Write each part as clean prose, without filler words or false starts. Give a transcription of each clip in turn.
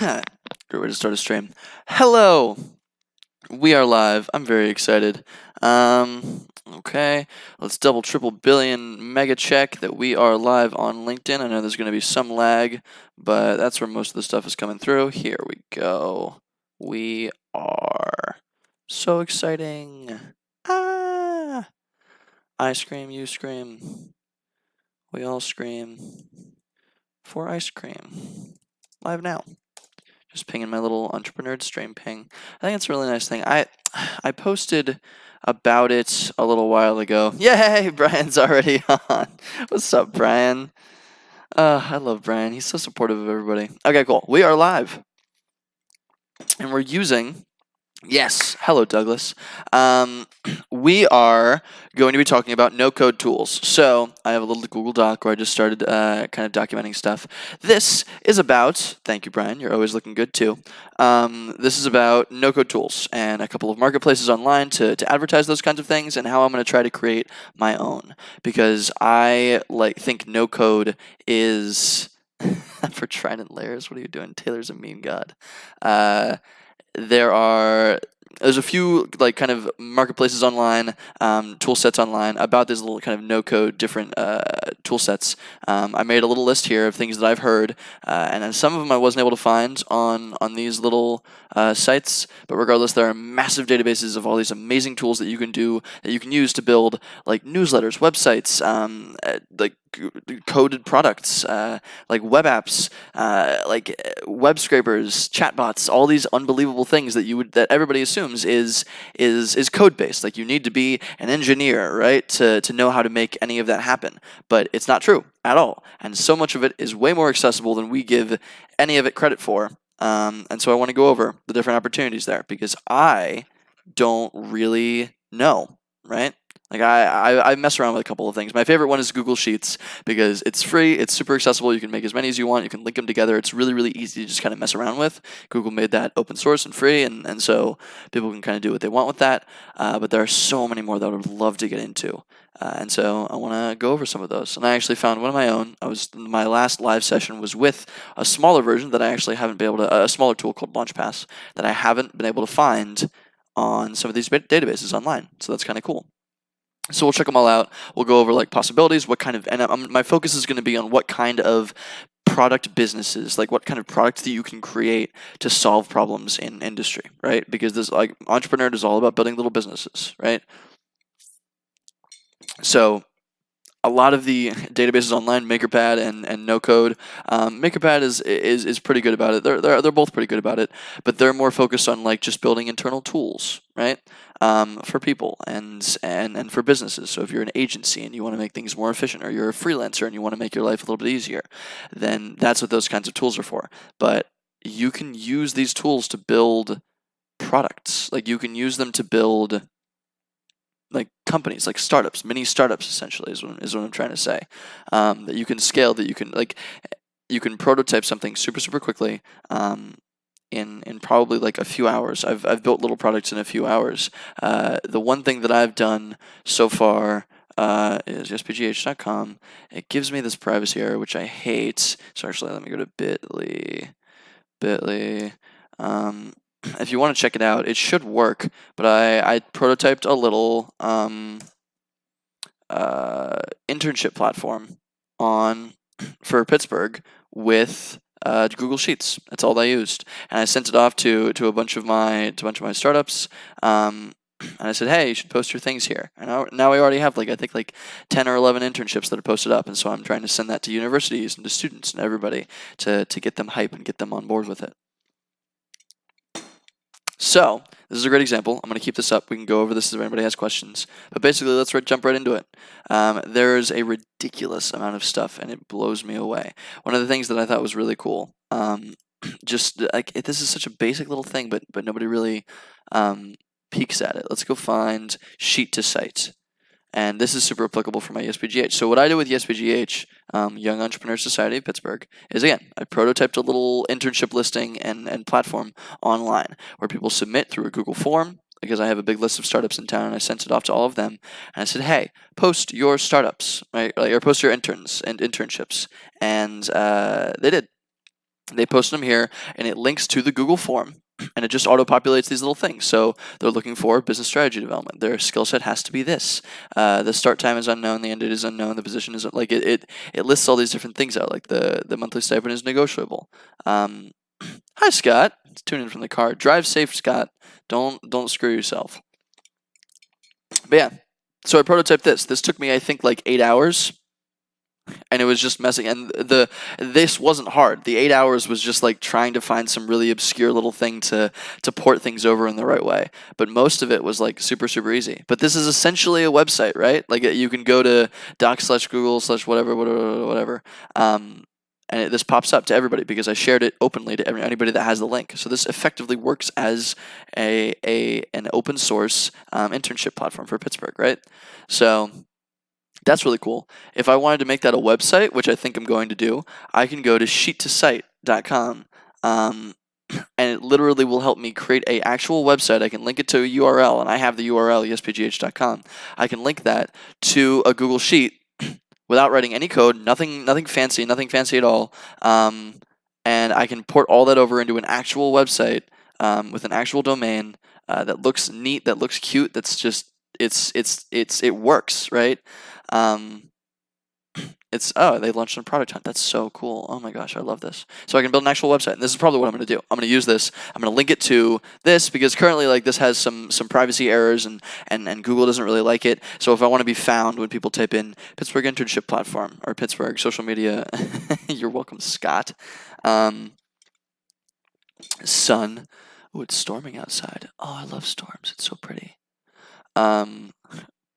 Great way to start a stream. Hello! We are live. I'm very excited. Okay. Let's double, triple, billion, mega check that we are live on LinkedIn. I know there's going to be some lag, but that's where most of the stuff is coming through. Here we go. We are. So exciting. Ah! I scream, you scream. We all scream for ice cream. Live now. Just pinging my little entrepreneur stream ping. I think it's a really nice thing. I posted about it a little while ago. Yay, Brian's already on. What's up, Brian? I love Brian. He's so supportive of everybody. Okay, cool. We are live. And we're using... Yes, hello Douglas. We are going to be talking about no-code tools. So I have a little Google Doc where I just started kind of documenting stuff. This is about, thank you Brian, you're always looking good too. This is about no-code tools and a couple of marketplaces online to advertise those kinds of things and how I'm going to try to create my own. Because I think no-code is... For Trident Layers, what are you doing? Taylor's a meme god. There's a few kind of marketplaces online, tool sets online about these little kind of no-code different tool sets. I made a little list here of things that I've heard, and then some of them I wasn't able to find on these little sites. But regardless, there are massive databases of all these amazing tools that you can use to build like newsletters, websites, like coded products, like web apps, like web scrapers, chatbots, all these unbelievable things that everybody assumes is code based. Like you need to be an engineer, right, to know how to make any of that happen. But it's not true at all. And so much of it is way more accessible than we give any of it credit for. And so I want to go over the different opportunities there because I don't really know, right? Like I mess around with a couple of things. My favorite one is Google Sheets because it's free, it's super accessible, you can make as many as you want, you can link them together, it's really, really easy to just kind of mess around with. Google made that open source and free, and so people can kind of do what they want with that, but there are so many more that I would love to get into. And so I want to go over some of those. And I actually found one of my own. My last live session was with a smaller version that I actually haven't been able to, a smaller tool called LaunchPass that I haven't been able to find on some of these databases online. So that's kind of cool. So we'll check them all out. We'll go over like possibilities, what kind of, and my focus is going to be on what kind of product businesses, like what kind of products that you can create to solve problems in industry, right? Because this like entrepreneur is all about building little businesses, right? So a lot of the databases online, MakerPad and NoCode. MakerPad is pretty good about it. They're both pretty good about it, but they're more focused on like just building internal tools, right? For people and for businesses. So if you're an agency and you want to make things more efficient, or you're a freelancer and you want to make your life a little bit easier, then that's what those kinds of tools are for. But you can use these tools to build products. Like you can use them to build like companies, like startups, mini startups, essentially is what I'm trying to say. That you can scale, that you can prototype something super quickly. In probably like a few hours. I've built little products in a few hours. The one thing that I've done so far is spgh.com. It gives me this privacy error, which I hate. So actually, let me go to bit.ly. If you want to check it out, it should work. But I prototyped a little internship platform for Pittsburgh with Google Sheets. That's all I used, and I sent it off to a bunch of my startups. And I said, hey, you should post your things here. And now we already have I think 10 or 11 internships that are posted up, and so I'm trying to send that to universities and to students and everybody to get them hype and get them on board with it. So this is a great example. I'm going to keep this up. We can go over this if anybody has questions. But basically, let's jump right into it. There's a ridiculous amount of stuff, and it blows me away. One of the things that I thought was really cool, just like this is such a basic little thing, but nobody really peeks at it. Let's go find sheet to site. And this is super applicable for my ESPGH. So what I do with ESPGH, Young Entrepreneur Society of Pittsburgh, is again, I prototyped a little internship listing and platform online where people submit through a Google form, because I have a big list of startups in town, and I sent it off to all of them. And I said, hey, post your startups, right? Or post your interns and internships. And they did. They post them here, and it links to the Google form, and it just auto-populates these little things. So they're looking for business strategy development. Their skill set has to be this. The start time is unknown. The end date is unknown. The position is like it lists all these different things out. Like the monthly stipend is negotiable. Hi Scott, tune in from the car. Drive safe, Scott. Don't screw yourself. But yeah, so I prototyped this. This took me I think like 8 hours. And it was just messing, and this wasn't hard. The 8 hours was just like trying to find some really obscure little thing to port things over in the right way. But most of it was like super easy. But this is essentially a website, right? Like you can go to doc/google/whatever, and this pops up to everybody because I shared it openly to anybody that has the link. So this effectively works as an open source internship platform for Pittsburgh, right? So that's really cool. If I wanted to make that a website, which I think I'm going to do, I can go to sheet2site.com, and it literally will help me create a actual website. I can link it to a URL, and I have the URL, espgh.com. I can link that to a Google Sheet without writing any code, nothing fancy at all, and I can port all that over into an actual website with an actual domain that looks neat, that looks cute, that's just it works, right? They launched a product hunt. That's so cool. Oh my gosh, I love this. So I can build an actual website, and this is probably what I'm going to do. I'm going to use this. I'm going to link it to this because currently, like, this has some privacy errors, and Google doesn't really like it. So if I want to be found when people type in Pittsburgh internship platform or Pittsburgh social media, you're welcome, Scott. Sun. Oh, it's storming outside. Oh, I love storms. It's so pretty.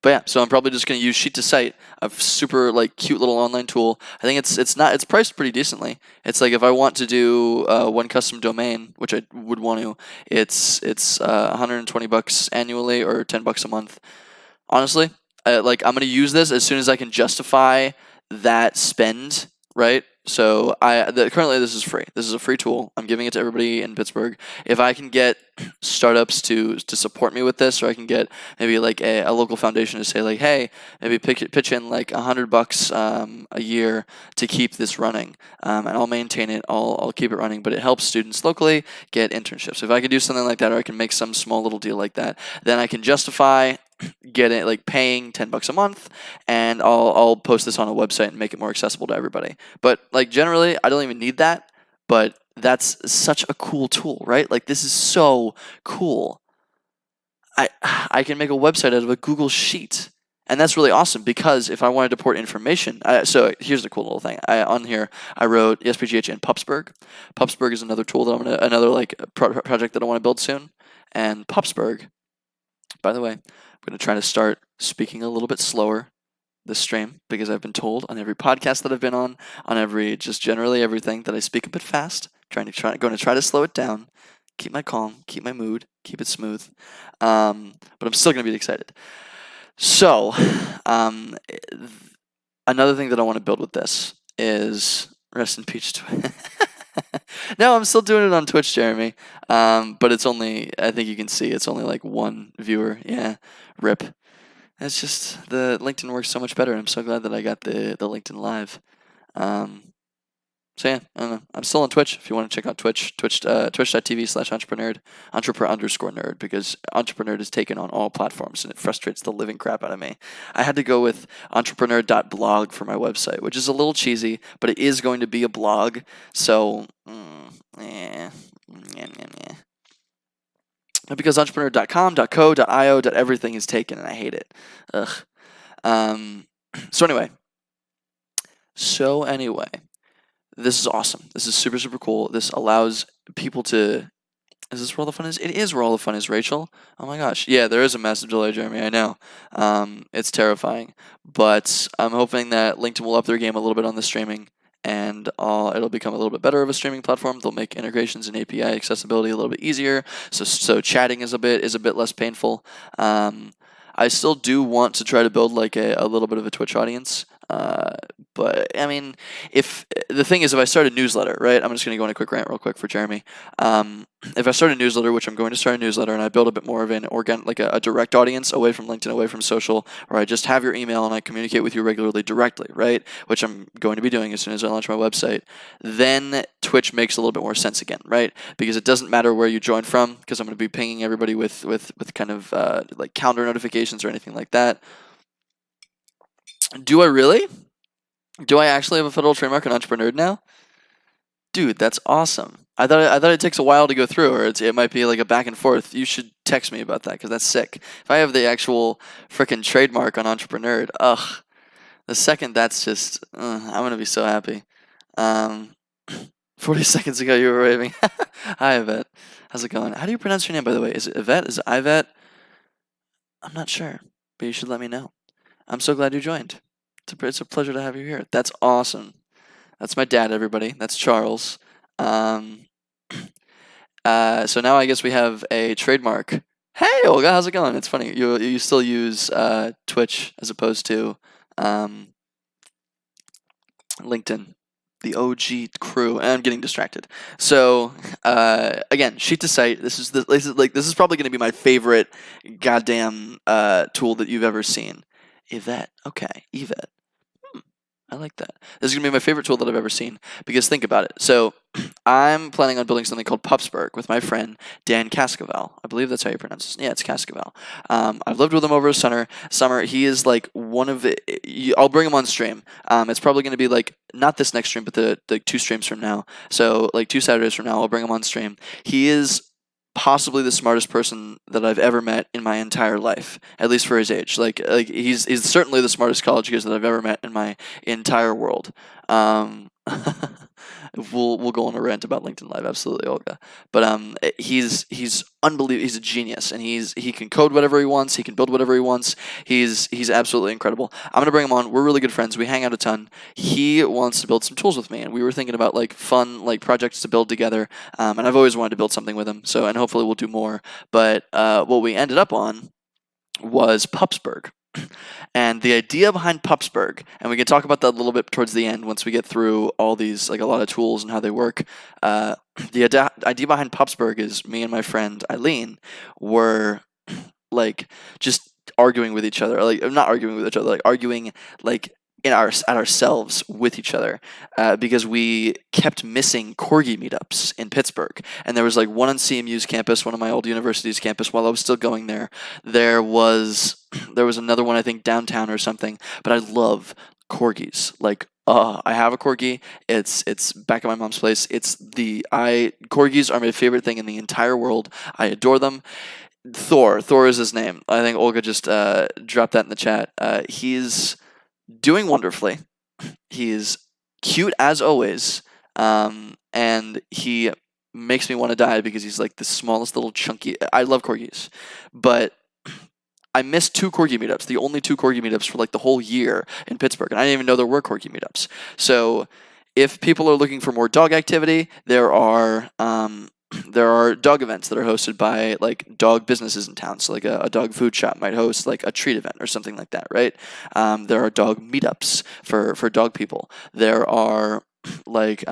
But yeah, so I'm probably just going to use Sheet2Site, a super like cute little online tool. I think it's priced pretty decently. It's like if I want to do one custom domain, which I would want to, it's $120 annually or $10 a month. Honestly, I'm going to use this as soon as I can justify that spend, right? So currently this is free. This is a free tool. I'm giving it to everybody in Pittsburgh. If I can get startups to support me with this, or I can get maybe like a local foundation to say like, hey, maybe pitch in like $100 a year to keep this running, and I'll maintain it. I'll keep it running, but it helps students locally get internships. If I can do something like that, or I can make some small little deal like that, then I can justify getting like paying $10 a month, and I'll post this on a website and make it more accessible to everybody. But like generally, I don't even need that. But that's such a cool tool, right? Like this is so cool. I can make a website out of a Google Sheet. And that's really awesome because if I wanted to port information, so here's the cool little thing. On here, I wrote ESPGH and Pupsburg. Pupsburg is another tool that another like project that I want to build soon. And Pupsburg, by the way, I'm going to try to start speaking a little bit slower this stream because I've been told on every podcast that I've been on just generally everything that I speak a bit fast. Going to try to slow it down, keep my calm, keep my mood, keep it smooth. But I'm still going to be excited. So, another thing that I want to build with this is rest in peace. No, I'm still doing it on Twitch, Jeremy. But it's only, I think you can see, it's only like one viewer. Yeah, rip. It's just the LinkedIn works so much better, and I'm so glad that I got the LinkedIn Live. So yeah, I don't know. I'm still on Twitch. If you want to check out Twitch, twitch.tv/entrepreneur, entrepreneur_nerd, because entrepreneur is taken on all platforms, and it frustrates the living crap out of me. I had to go with entrepreneur.blog for my website, which is a little cheesy, but it is going to be a blog. So, because entrepreneur.com, .co, .io, is taken, and I hate it. Ugh. So anyway, this is awesome. This is super cool. This allows people to... Is this where all the fun is? It is where all the fun is, Rachel. Oh my gosh. Yeah, there is a massive delay, Jeremy. I know. It's terrifying. But I'm hoping that LinkedIn will up their game a little bit on the streaming, and it'll become a little bit better of a streaming platform. They'll make integrations and API accessibility a little bit easier, so chatting is a bit less painful. I still do want to try to build like a little bit of a Twitch audience. But I mean, if the thing is, if I start a newsletter, right? I'm just going to go on a quick rant real quick for Jeremy. If I start a newsletter, which I'm going to start a newsletter, and I build a bit more of an like a direct audience away from LinkedIn, away from social, or I just have your email and I communicate with you regularly directly, right? Which I'm going to be doing as soon as I launch my website. Then Twitch makes a little bit more sense again, right? Because it doesn't matter where you join from, because I'm going to be pinging everybody with kind of like calendar notifications or anything like that. Do I really? Do I actually have a federal trademark on Entrepreneur now? Dude, that's awesome. I thought it takes a while to go through, or it might be like a back and forth. You should text me about that because that's sick. If I have the actual freaking trademark on Entrepreneur, ugh, the second that's just, I'm gonna be so happy. 40 seconds ago you were waving. Hi, Yvette. How's it going? How do you pronounce your name, by the way? Is it Yvette? Is it Yvette? I'm not sure, but you should let me know. I'm so glad you joined. It's a pleasure to have you here. That's awesome. That's my dad, everybody. That's Charles. Um, so now I guess we have a trademark. Hey, Olga, how's it going? It's funny. You still use Twitch as opposed to LinkedIn, the OG crew. And I'm getting distracted. So again, sheet to site. This is probably going to be my favorite goddamn tool that you've ever seen. Yvette. Okay, Yvette. I like that. This is going to be my favorite tool that I've ever seen because think about it. So I'm planning on building something called Pupsburg with my friend Dan Cascavel. I believe that's how you pronounce it. Yeah, it's Cascavel. I've lived with him over a summer. He is like one of the. I'll bring him on stream. It's probably going to be like not this next stream, but the 2 streams from now. So like 2 Saturdays from now, I'll bring him on stream. He is possibly the smartest person that I've ever met in my entire life, at least for his age. Like he's certainly the smartest college kid that I've ever met in my entire world. We'll go on a rant about LinkedIn Live, absolutely, Olga. But he's unbelievable. He's a genius, and he can code whatever he wants. He can build whatever he wants. He's absolutely incredible. I'm gonna bring him on. We're really good friends. We hang out a ton. He wants to build some tools with me, and we were thinking about like fun like projects to build together. And I've always wanted to build something with him. So and hopefully we'll do more. But what we ended up on was Pupsburg. And the idea behind Pupsburg, and we can talk about that a little bit towards the end once we get through all these, like a lot of tools and how they work. The idea behind Pupsburg is me and my friend Eileen were like just arguing with each other, like not arguing with each other, like arguing like at ourselves with each other because we kept missing corgi meetups in Pittsburgh. And there was like one on CMU's campus, one of my old university's campus while I was still going there. There was another one, I think, downtown or something. But I love corgis. Like, I have a corgi. It's back at my mom's place. Corgis are my favorite thing in the entire world. I adore them. Thor is his name. I think Olga just dropped that in the chat. He's doing wonderfully. He's cute as always, and he makes me want to die because he's like the smallest little chunky. I love corgis, but I missed 2 corgi meetups, the only 2 corgi meetups for like the whole year in Pittsburgh, and I didn't even know there were corgi meetups. So if people are looking for more dog activity, there are dog events that are hosted by like dog businesses in town. So like a dog food shop might host like a treat event or something like that, right? There are dog meetups for dog people. There are like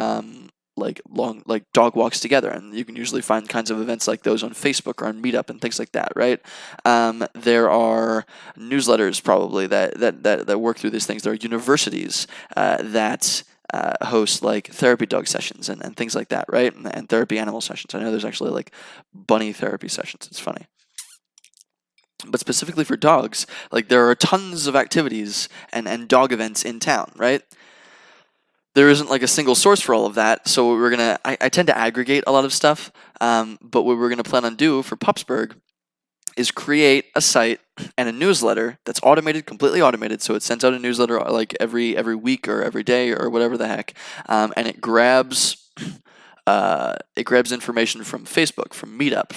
long like dog walks together, and you can usually find kinds of events like those on Facebook or on Meetup and things like that, right? There are newsletters probably that work through these things. There are universities that host like therapy dog sessions and things like that, right? And therapy animal sessions. I know there's actually like bunny therapy sessions. It's funny. But specifically for dogs, like there are tons of activities and dog events in town, right? There isn't like a single source for all of that, so what we're gonna I tend to aggregate a lot of stuff, but what we're gonna plan on do for Pupsburg is create a site and a newsletter that's automated, completely automated. So it sends out a newsletter like every week or every day or whatever the heck, and it grabs information from Facebook, from Meetup,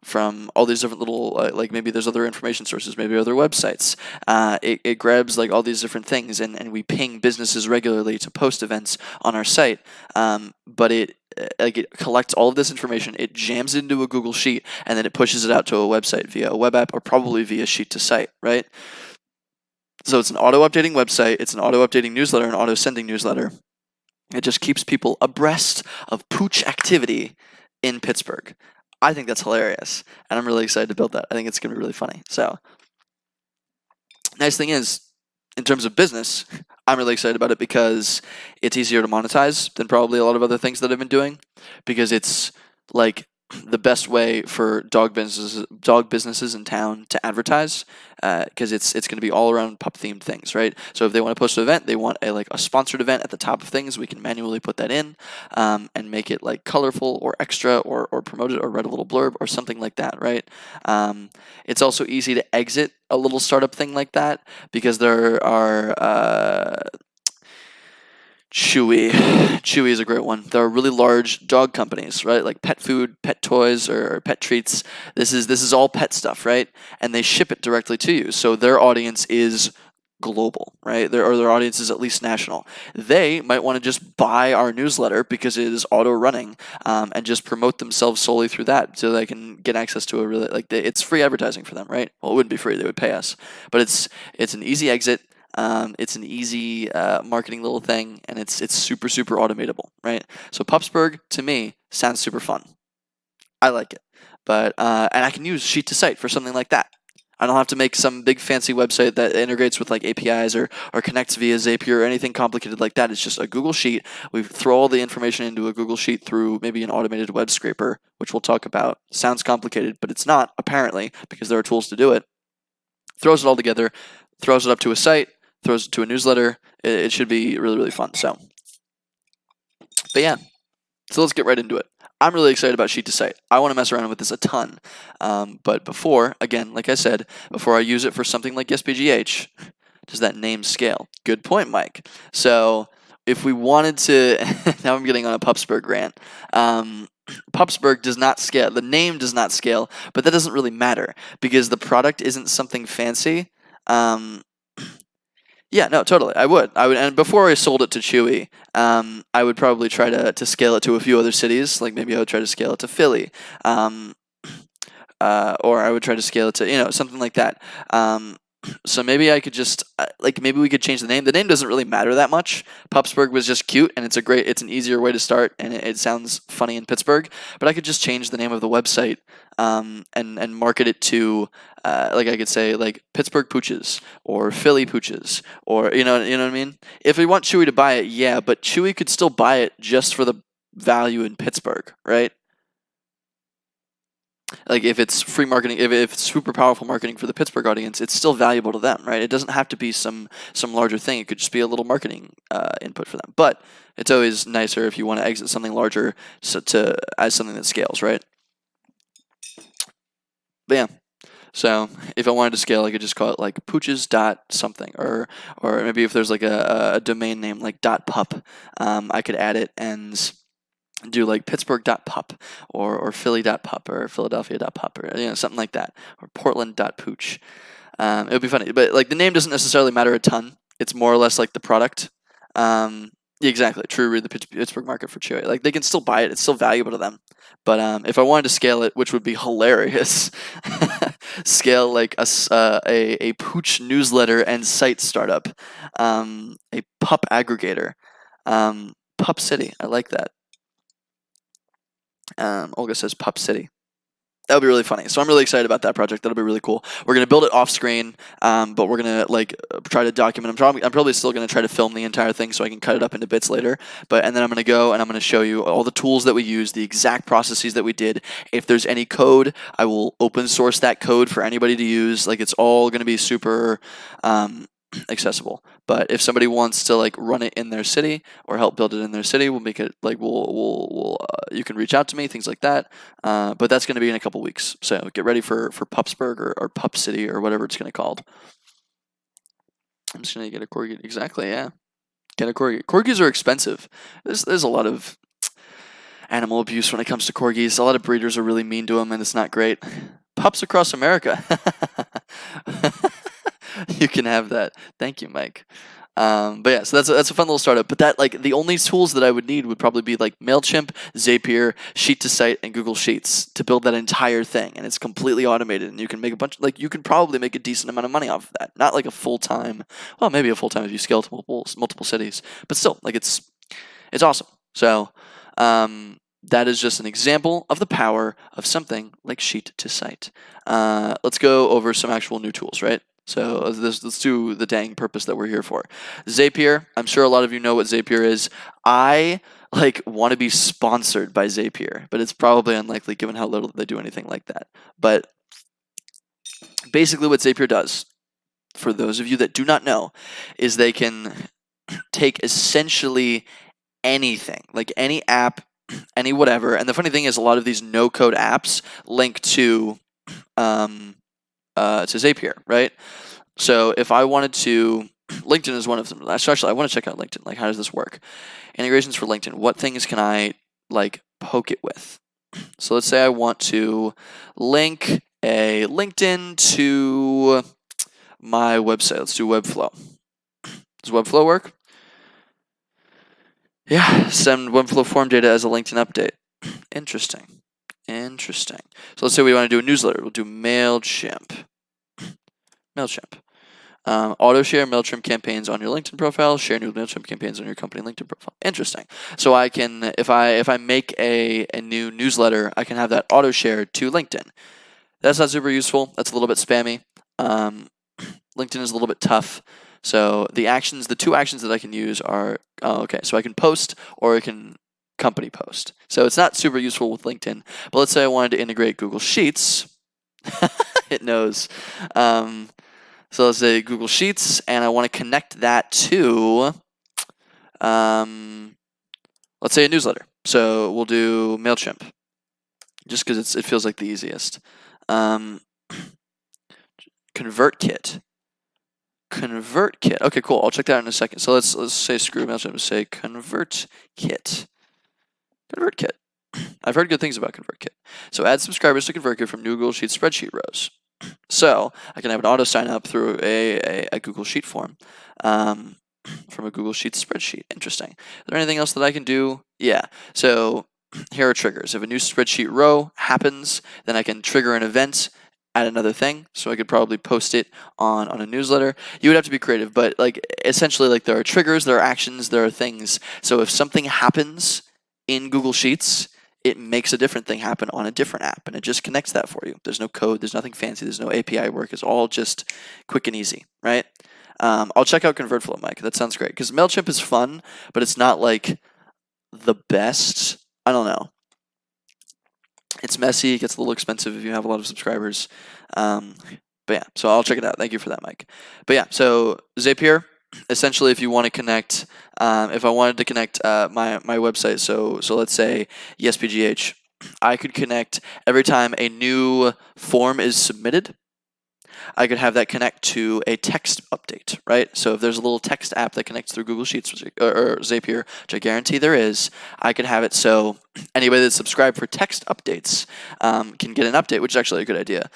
from all these different little like maybe there's other information sources, maybe other websites. It grabs like all these different things, and we ping businesses regularly to post events on our site. But it collects all of this information, it jams it into a Google Sheet, and then it pushes it out to a website via a web app or probably via sheet to site, right? So it's an auto-updating website, it's an auto-updating newsletter, an auto-sending newsletter. It just keeps people abreast of pooch activity in Pittsburgh. I think that's hilarious, and I'm really excited to build that. I think it's going to be really funny. So, nice thing is, in terms of business, I'm really excited about it because it's easier to monetize than probably a lot of other things that I've been doing, because it's like the best way for dog businesses in town to advertise, because it's going to be all around pup themed things, right? So if they want to post an event, they want a sponsored event at the top of things, we can manually put that in, and make it like colorful or extra or promote it or write a little blurb or something like that, right? It's also easy to exit a little startup thing like that, because there are Chewy. Chewy is a great one. There are really large dog companies, right? Like pet food, pet toys, or pet treats. This is all pet stuff, right? And they ship it directly to you. So their audience is global, right? Their audience is at least national. They might want to just buy our newsletter because it is auto running, and just promote themselves solely through that, so they can get access to a really it's free advertising for them, right? Well, it wouldn't be free; they would pay us, but it's an easy exit. It's an easy marketing little thing, and it's super automatable, right? So Pupsburg to me sounds super fun. I like it, but and I can use Sheet to Site for something like that. I don't have to make some big fancy website that integrates with like APIs or connects via Zapier or anything complicated like that. It's just a Google Sheet. We throw all the information into a Google Sheet through maybe an automated web scraper, which we'll talk about. Sounds complicated, but it's not, apparently, because there are tools to do it. Throws it all together, throws it up to a site, throws it to a newsletter. It should be really fun. So, but yeah, so let's get right into it. I'm really excited about Sheet to Site. I want to mess around with this a ton. But before, again, like I said, before I use it for something like SPGH, does that name scale? Good point, Mike. So if we wanted to, now I'm getting on a Pupsburg rant. Pupsburg does not scale. The name does not scale, but that doesn't really matter because the product isn't something fancy. Yeah, no, totally. I would, and before I sold it to Chewy, I would probably try to scale it to a few other cities. Like maybe I would try to scale it to Philly, or I would try to scale it to something like that. So maybe I could just maybe we could change the name. The name doesn't really matter that much. Pupsburg was just cute, and it's an easier way to start, and it sounds funny in Pittsburgh. But I could just change the name of the website, and market it to I could say like Pittsburgh Pooches or Philly Pooches, or you know what I mean. If we want Chewy to buy it, yeah, but Chewy could still buy it just for the value in Pittsburgh, right? Like if it's free marketing, if it's super powerful marketing for the Pittsburgh audience, it's still valuable to them, right? It doesn't have to be some larger thing. It could just be a little marketing input for them. But it's always nicer if you want to exit something larger as something that scales, right? But yeah. So if I wanted to scale, I could just call it like pooches dot something, or maybe if there's like a domain name like .pup, I could add it and do like Pittsburgh.pup or Philly.pup or Philadelphia.pup or something like that, or Portland.pooch. It would be funny, but like the name doesn't necessarily matter a ton. It's more or less like the product. Yeah, exactly. True. Read the Pittsburgh market for Chewy. Like they can still buy it. It's still valuable to them. But if I wanted to scale it, which would be hilarious, scale like a pooch newsletter and site startup, a pup aggregator, Pup City. I like that. Olga says Pup City. That would be really funny. So I'm really excited about that project. That'll be really cool. We're gonna build it off screen, but we're gonna try to document. I'm probably still gonna try to film the entire thing so I can cut it up into bits later. And then I'm gonna go and I'm gonna show you all the tools that we use, the exact processes that we did. If there's any code, I will open source that code for anybody to use. Like it's all gonna be super accessible. But if somebody wants to run it in their city or help build it in their city, we'll make it you can reach out to me, things like that. But that's going to be in a couple weeks. So get ready for Pupsburg or Pup City or whatever it's going to be called. I'm just going to get a corgi. Exactly, yeah. Get a corgi. Corgis are expensive. There's a lot of animal abuse when it comes to corgis. A lot of breeders are really mean to them, and it's not great. Pups across America. You can have that. Thank you, Mike. But yeah, so that's a fun little startup. But that like the only tools that I would need would probably be like Mailchimp, Zapier, Sheet to Site, and Google Sheets to build that entire thing, and it's completely automated, and you can make a bunch. Like you could probably make a decent amount of money off of that. Not like a full time. Well, maybe a full time if you scale to multiple cities, but still, like it's awesome. So. That is just an example of the power of something like Sheet to Site. Let's go over some actual new tools, right? So let's do the dang purpose that we're here for. Zapier. I'm sure a lot of you know what Zapier is. I want to be sponsored by Zapier, but it's probably unlikely given how little they do anything like that. But basically what Zapier does, for those of you that do not know, is they can take essentially anything, like any app, any whatever. And the funny thing is, a lot of these no-code apps link to Zapier, right? So if I wanted to, LinkedIn is one of them. Actually, I want to check out LinkedIn. Like, how does this work? Integrations for LinkedIn. What things can I poke it with? So let's say I want to link a LinkedIn to my website. Let's do Webflow. Does Webflow work? Yeah, send Webflow form data as a LinkedIn update. Interesting. So let's say we want to do a newsletter. We'll do MailChimp. Auto share MailChimp campaigns on your LinkedIn profile. Share new MailChimp campaigns on your company LinkedIn profile. Interesting. So I can, if I make a new newsletter, I can have that auto shared to LinkedIn. That's not super useful. That's a little bit spammy. LinkedIn is a little bit tough. So the two actions that I can use are, so I can post or I can company post. So it's not super useful with LinkedIn. But let's say I wanted to integrate Google Sheets. It knows. So let's say Google Sheets, and I want to connect that to, let's say a newsletter. So we'll do MailChimp, just because it feels like the easiest. ConvertKit. Okay, cool. I'll check that out in a second. So let's say screw MailChimp and say ConvertKit. I've heard good things about ConvertKit. So add subscribers to ConvertKit from new Google Sheets spreadsheet rows. So I can have an auto sign up through a Google Sheet form from a Google Sheets spreadsheet. Interesting. Is there anything else that I can do? Yeah. So here are triggers. If a new spreadsheet row happens, then I can trigger an event, add another thing. So I could probably post it on a newsletter. You would have to be creative, but essentially there are triggers, there are actions, there are things. So if something happens in Google Sheets, it makes a different thing happen on a different app, and it just connects that for you. There's no code, there's nothing fancy, there's no API work. It's all just quick and easy, right? I'll check out ConvertFlow, Mike. That sounds great, because MailChimp is fun, but it's not the best. I don't know. It's messy, it gets a little expensive if you have a lot of subscribers. But yeah, so I'll check it out. Thank you for that, Mike. But yeah, so Zapier, essentially, if you want to connect, if I wanted to connect my website, so let's say ESPGH, I could connect every time a new form is submitted. I could have that connect to a text update, right? So if there's a little text app that connects through Google Sheets or Zapier, which I guarantee there is, I could have it so anybody that's subscribed for text updates can get an update, which is actually a good idea.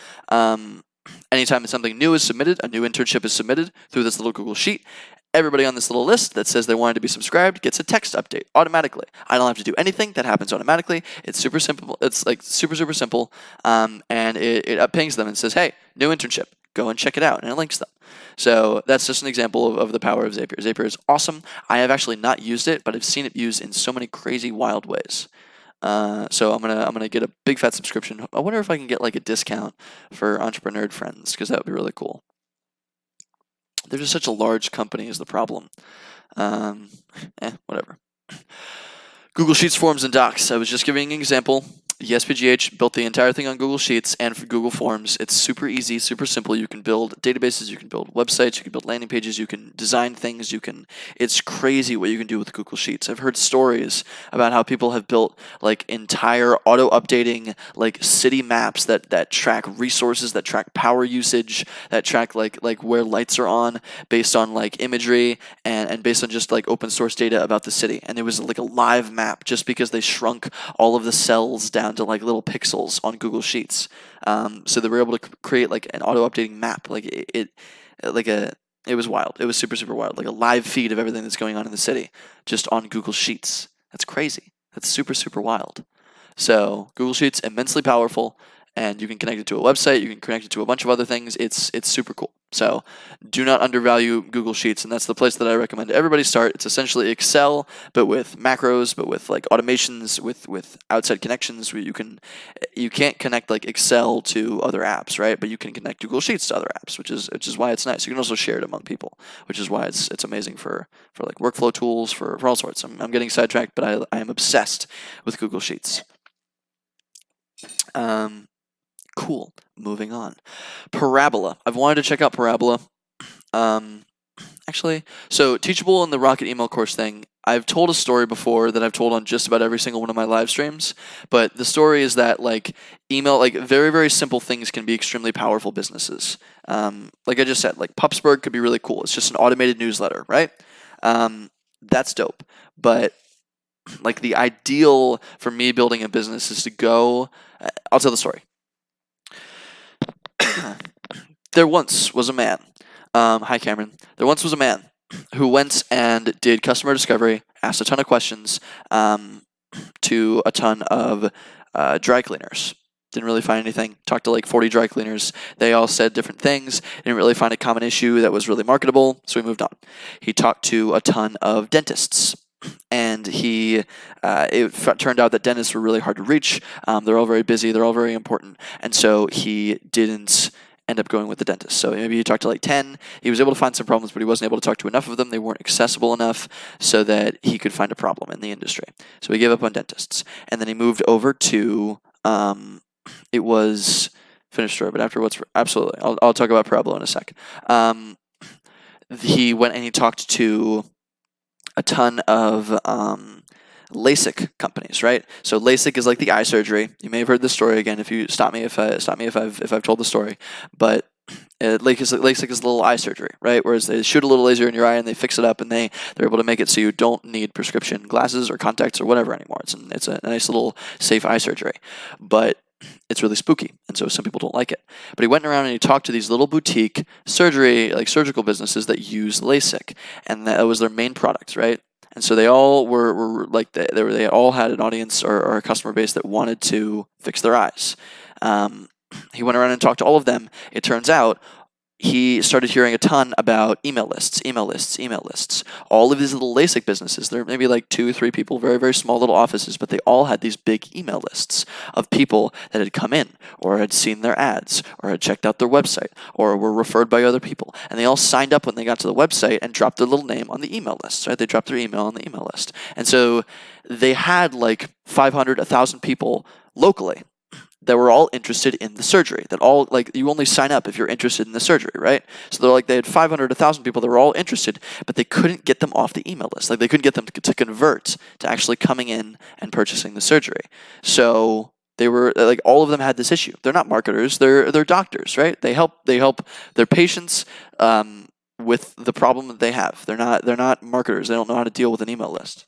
Anytime something new is submitted, a new internship is submitted through this little Google Sheet, everybody on this little list that says they wanted to be subscribed gets a text update automatically. I don't have to do anything. That happens automatically. It's super simple. It's super, super simple. And it pings them and says, hey, new internship. Go and check it out. And it links them. So that's just an example of the power of Zapier. Zapier is awesome. I have actually not used it, but I've seen it used in so many crazy, wild ways. So I'm gonna get a big fat subscription. I wonder if I can get a discount for entrepreneur friends, because that would be really cool. They're just such a large company is the problem. Whatever. Google Sheets, Forms, and Docs. I was just giving an example. ESPGH built the entire thing on Google Sheets and for Google Forms. It's super easy, super simple. You can build databases, you can build websites, you can build landing pages, you can design things, it's crazy what you can do with Google Sheets. I've heard stories about how people have built entire auto-updating city maps that track resources, that track power usage, that track where lights are on based on imagery and based on just open source data about the city. And it was a live map just because they shrunk all of the cells down to little pixels on Google Sheets. So they were able to create an auto-updating map, It was wild. It was super, super wild. Like a live feed of everything that's going on in the city just on Google Sheets. That's crazy. That's super, super wild. So Google Sheets, immensely powerful, and you can connect it to a website. You can connect it to a bunch of other things. It's super cool. So do not undervalue Google Sheets, and that's the place that I recommend everybody start. It's essentially Excel, but with macros, but with like automations, with outside connections. Where you can't connect like Excel to other apps, right? But you can connect Google Sheets to other apps, which is why it's nice. You can also share it among people, which is why it's amazing for like workflow tools for all sorts. I'm getting sidetracked, but I am obsessed with Google Sheets. Cool. Moving on. Parabola. I've wanted to check out Parabola. Actually, so Teachable and the Rocket email course thing, I've told a story before that I've told on just about every single one of my live streams, but the story is that like email, like very, very simple things can be extremely powerful businesses. Like I just said, like Pupsburg could be really cool. It's just an automated newsletter, right? That's dope. But like the ideal for me building a business is to go, I'll tell the story. There once was a man. Hi, Cameron. There once was a man who went and did customer discovery, asked a ton of questions to a ton of dry cleaners. Didn't really find anything. Talked to like 40 dry cleaners. They all said different things. Didn't really find a common issue that was really marketable, so he moved on. He talked to a ton of dentists. And it turned out that dentists were really hard to reach. They're all very busy. They're all very important. And so he didn't end up going with the dentist. So maybe he talked to like 10. He was able to find some problems, but he wasn't able to talk to enough of them. They weren't accessible enough so that he could find a problem in the industry. So he gave up on dentists. And then he moved over to, it was, finished story, but afterwards, absolutely. I'll talk about Parabola in a sec. He went and he talked to a ton of LASIK companies, right? So LASIK is like the eye surgery. You may have heard this story again. If you stop me if I've told the story, but LASIK is a little eye surgery, right? Whereas they shoot a little laser in your eye and they fix it up and they're able to make it so you don't need prescription glasses or contacts or whatever anymore. It's a nice little safe eye surgery, but it's really spooky, and so some people don't like it. But he went around and he talked to these little boutique surgical businesses that use LASIK, and that was their main product, right? And so they all were like they all had an audience or a customer base that wanted to fix their eyes. He went around and talked to all of them. It turns out he started hearing a ton about email lists. All of these little LASIK businesses, there may be like 2, 3 people, very, very small little offices, but they all had these big email lists of people that had come in or had seen their ads or had checked out their website or were referred by other people. And they all signed up when they got to the website and dropped their little name on the email list, right? They dropped their email on the email list. And so they had like 500, 1,000 people locally that were all interested in the surgery. That all, like, you only sign up if you're interested in the surgery, right? So they had 500, 1,000 people that were all interested, but they couldn't get them off the email list. Like, they couldn't get them to convert to actually coming in and purchasing the surgery. So they were like, all of them had this issue. They're not marketers. They're doctors, right? They help their patients with the problem that they have. They're not marketers. They don't know how to deal with an email list.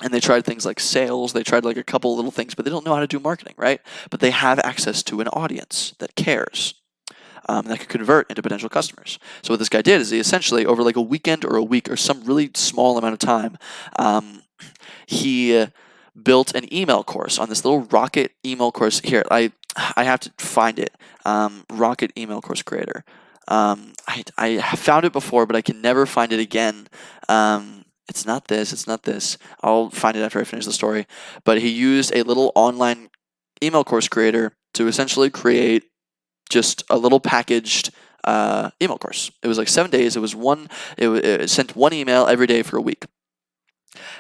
And they tried things like sales, they tried like a couple little things, but they don't know how to do marketing, right? But they have access to an audience that cares, that could convert into potential customers. So what this guy did is he essentially, over like a weekend or a week or some really small amount of time, he built an email course on this little Rocket email course. Here, I have to find it. Rocket email course creator. I found it before, but I can never find it again. It's not this. I'll find it after I finish the story. But he used a little online email course creator to essentially create just a little packaged email course. It was like 7 days. It sent one email every day for a week.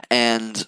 And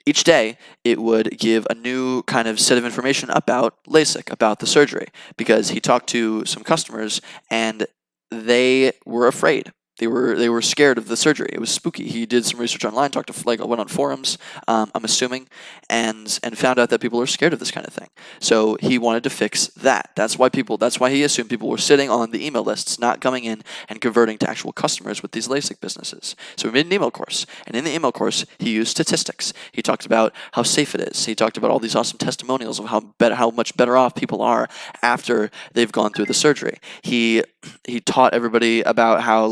each day, it would give a new kind of set of information about LASIK, about the surgery, because he talked to some customers and they were afraid. They were scared of the surgery. It was spooky. He did some research online, talked to went on forums, I'm assuming, and found out that people are scared of this kind of thing. So he wanted to fix that. That's why he assumed people were sitting on the email lists, not coming in and converting to actual customers with these LASIK businesses. So he made an email course, and in the email course, he used statistics. He talked about how safe it is. He talked about all these awesome testimonials of how much better off people are after they've gone through the surgery. He taught everybody about how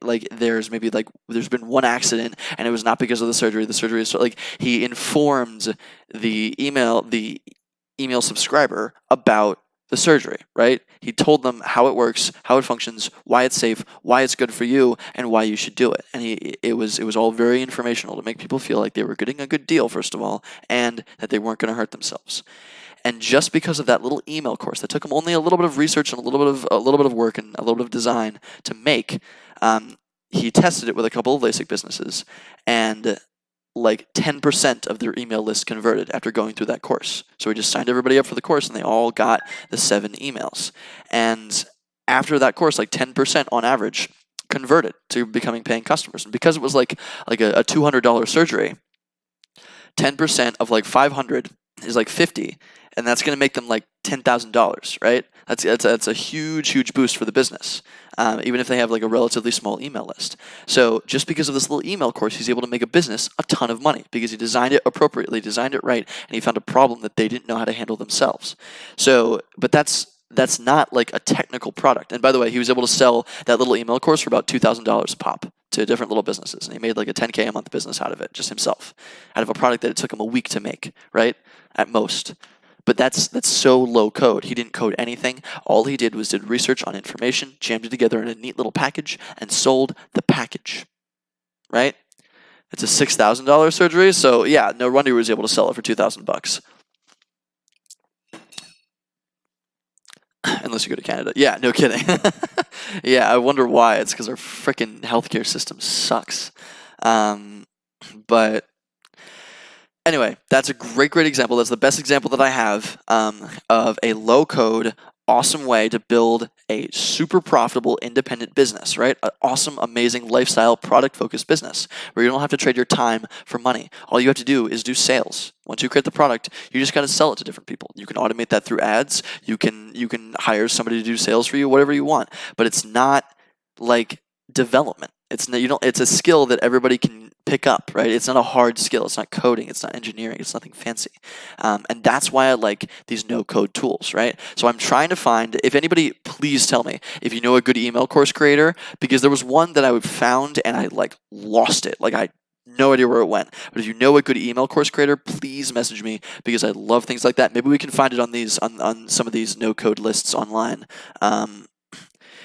there's been one accident and it was not because of the surgery. The surgery is he informed the email subscriber about the surgery, right? He told them how it works, how it functions, why it's safe, why it's good for you, and why you should do it. And it was all very informational to make people feel like they were getting a good deal, first of all, and that they weren't going to hurt themselves. And just because of that little email course that took him only a little bit of research and a little bit of work and a little bit of design to make, he tested it with a couple of LASIK businesses, and 10% of their email list converted after going through that course. So he just signed everybody up for the course, and they all got the 7 emails. And after that course, 10% on average converted to becoming paying customers. And because it was like a $200 surgery, 10% of 500 is 50, and that's going to make them $10,000, right? That's a huge boost for the business, even if they have a relatively small email list. So just because of this little email course, he's able to make a business a ton of money because he designed it appropriately, designed it right, and he found a problem that they didn't know how to handle themselves. So, but that's not a technical product. And by the way, he was able to sell that little email course for about $2,000 a pop to different little businesses, and he made a $10K a month business out of it, just himself, out of a product that it took him a week to make, right, at most. But that's so low code. He didn't code anything. All he did was did research on information, jammed it together in a neat little package, and sold the package, right? It's a $6,000 surgery, so yeah, no wonder he was able to sell it for $2,000. Unless you go to Canada. Yeah, no kidding. Yeah, I wonder why. It's because our freaking healthcare system sucks. But anyway, that's a great example. That's the best example that I have of a low-code, awesome way to build a super profitable independent business, right? An awesome, amazing lifestyle, product-focused business where you don't have to trade your time for money. All you have to do is do sales. Once you create the product, you just got to sell it to different people. You can automate that through ads. You can hire somebody to do sales for you, whatever you want. But it's not development. It's a skill that everybody can pick up, right? It's not a hard skill. It's not coding. It's not engineering. It's nothing fancy. And that's why I like these no-code tools, right? So I'm trying to find, if anybody, please tell me if you know a good email course creator, because there was one that I found and I lost it. I no idea where it went. But if you know a good email course creator, please message me because I love things like that. Maybe we can find it on some of these no-code lists online.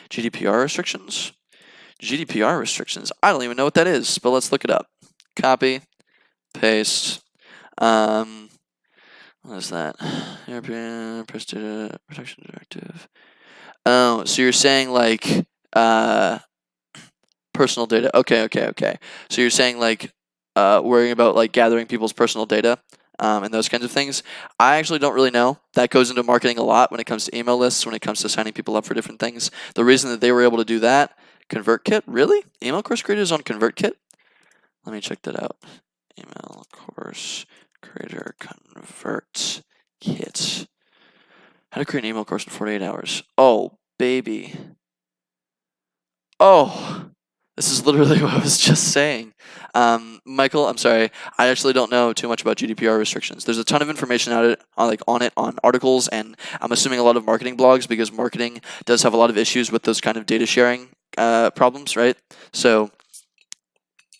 GDPR restrictions? GDPR restrictions. I don't even know what that is, but let's look it up. Copy, paste. What is that? European Press Data Protection Directive. Oh, so you're saying personal data. Okay. So you're saying worrying about gathering people's personal data and those kinds of things. I actually don't really know. That goes into marketing a lot when it comes to email lists, when it comes to signing people up for different things. The reason that they were able to do that, ConvertKit, really? Email course creators on ConvertKit? Let me check that out. Email course creator ConvertKit. How to create an email course in 48 hours. Oh, baby. Oh, this is literally what I was just saying. Michael, I'm sorry. I actually don't know too much about GDPR restrictions. There's a ton of information on articles, and I'm assuming a lot of marketing blogs because marketing does have a lot of issues with those kind of data sharing problems, right? So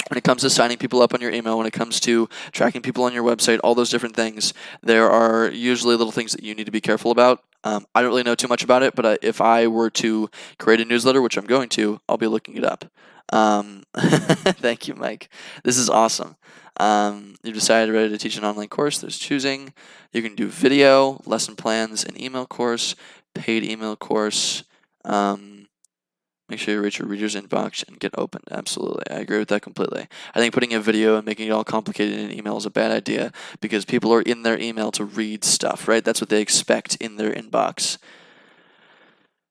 when it comes to signing people up on your email, when it comes to tracking people on your website, all those different things, there are usually little things that you need to be careful about. I don't really know too much about it, but if I were to create a newsletter, which I'm going to, I'll be looking it up. Thank you, Mike. This is awesome. You've decided ready to teach an online course. There's choosing. You can do video, lesson plans, an email course, paid email course. Make sure you reach your reader's inbox and get opened. Absolutely. I agree with that completely. I think putting a video and making it all complicated in an email is a bad idea because people are in their email to read stuff, right? That's what they expect in their inbox.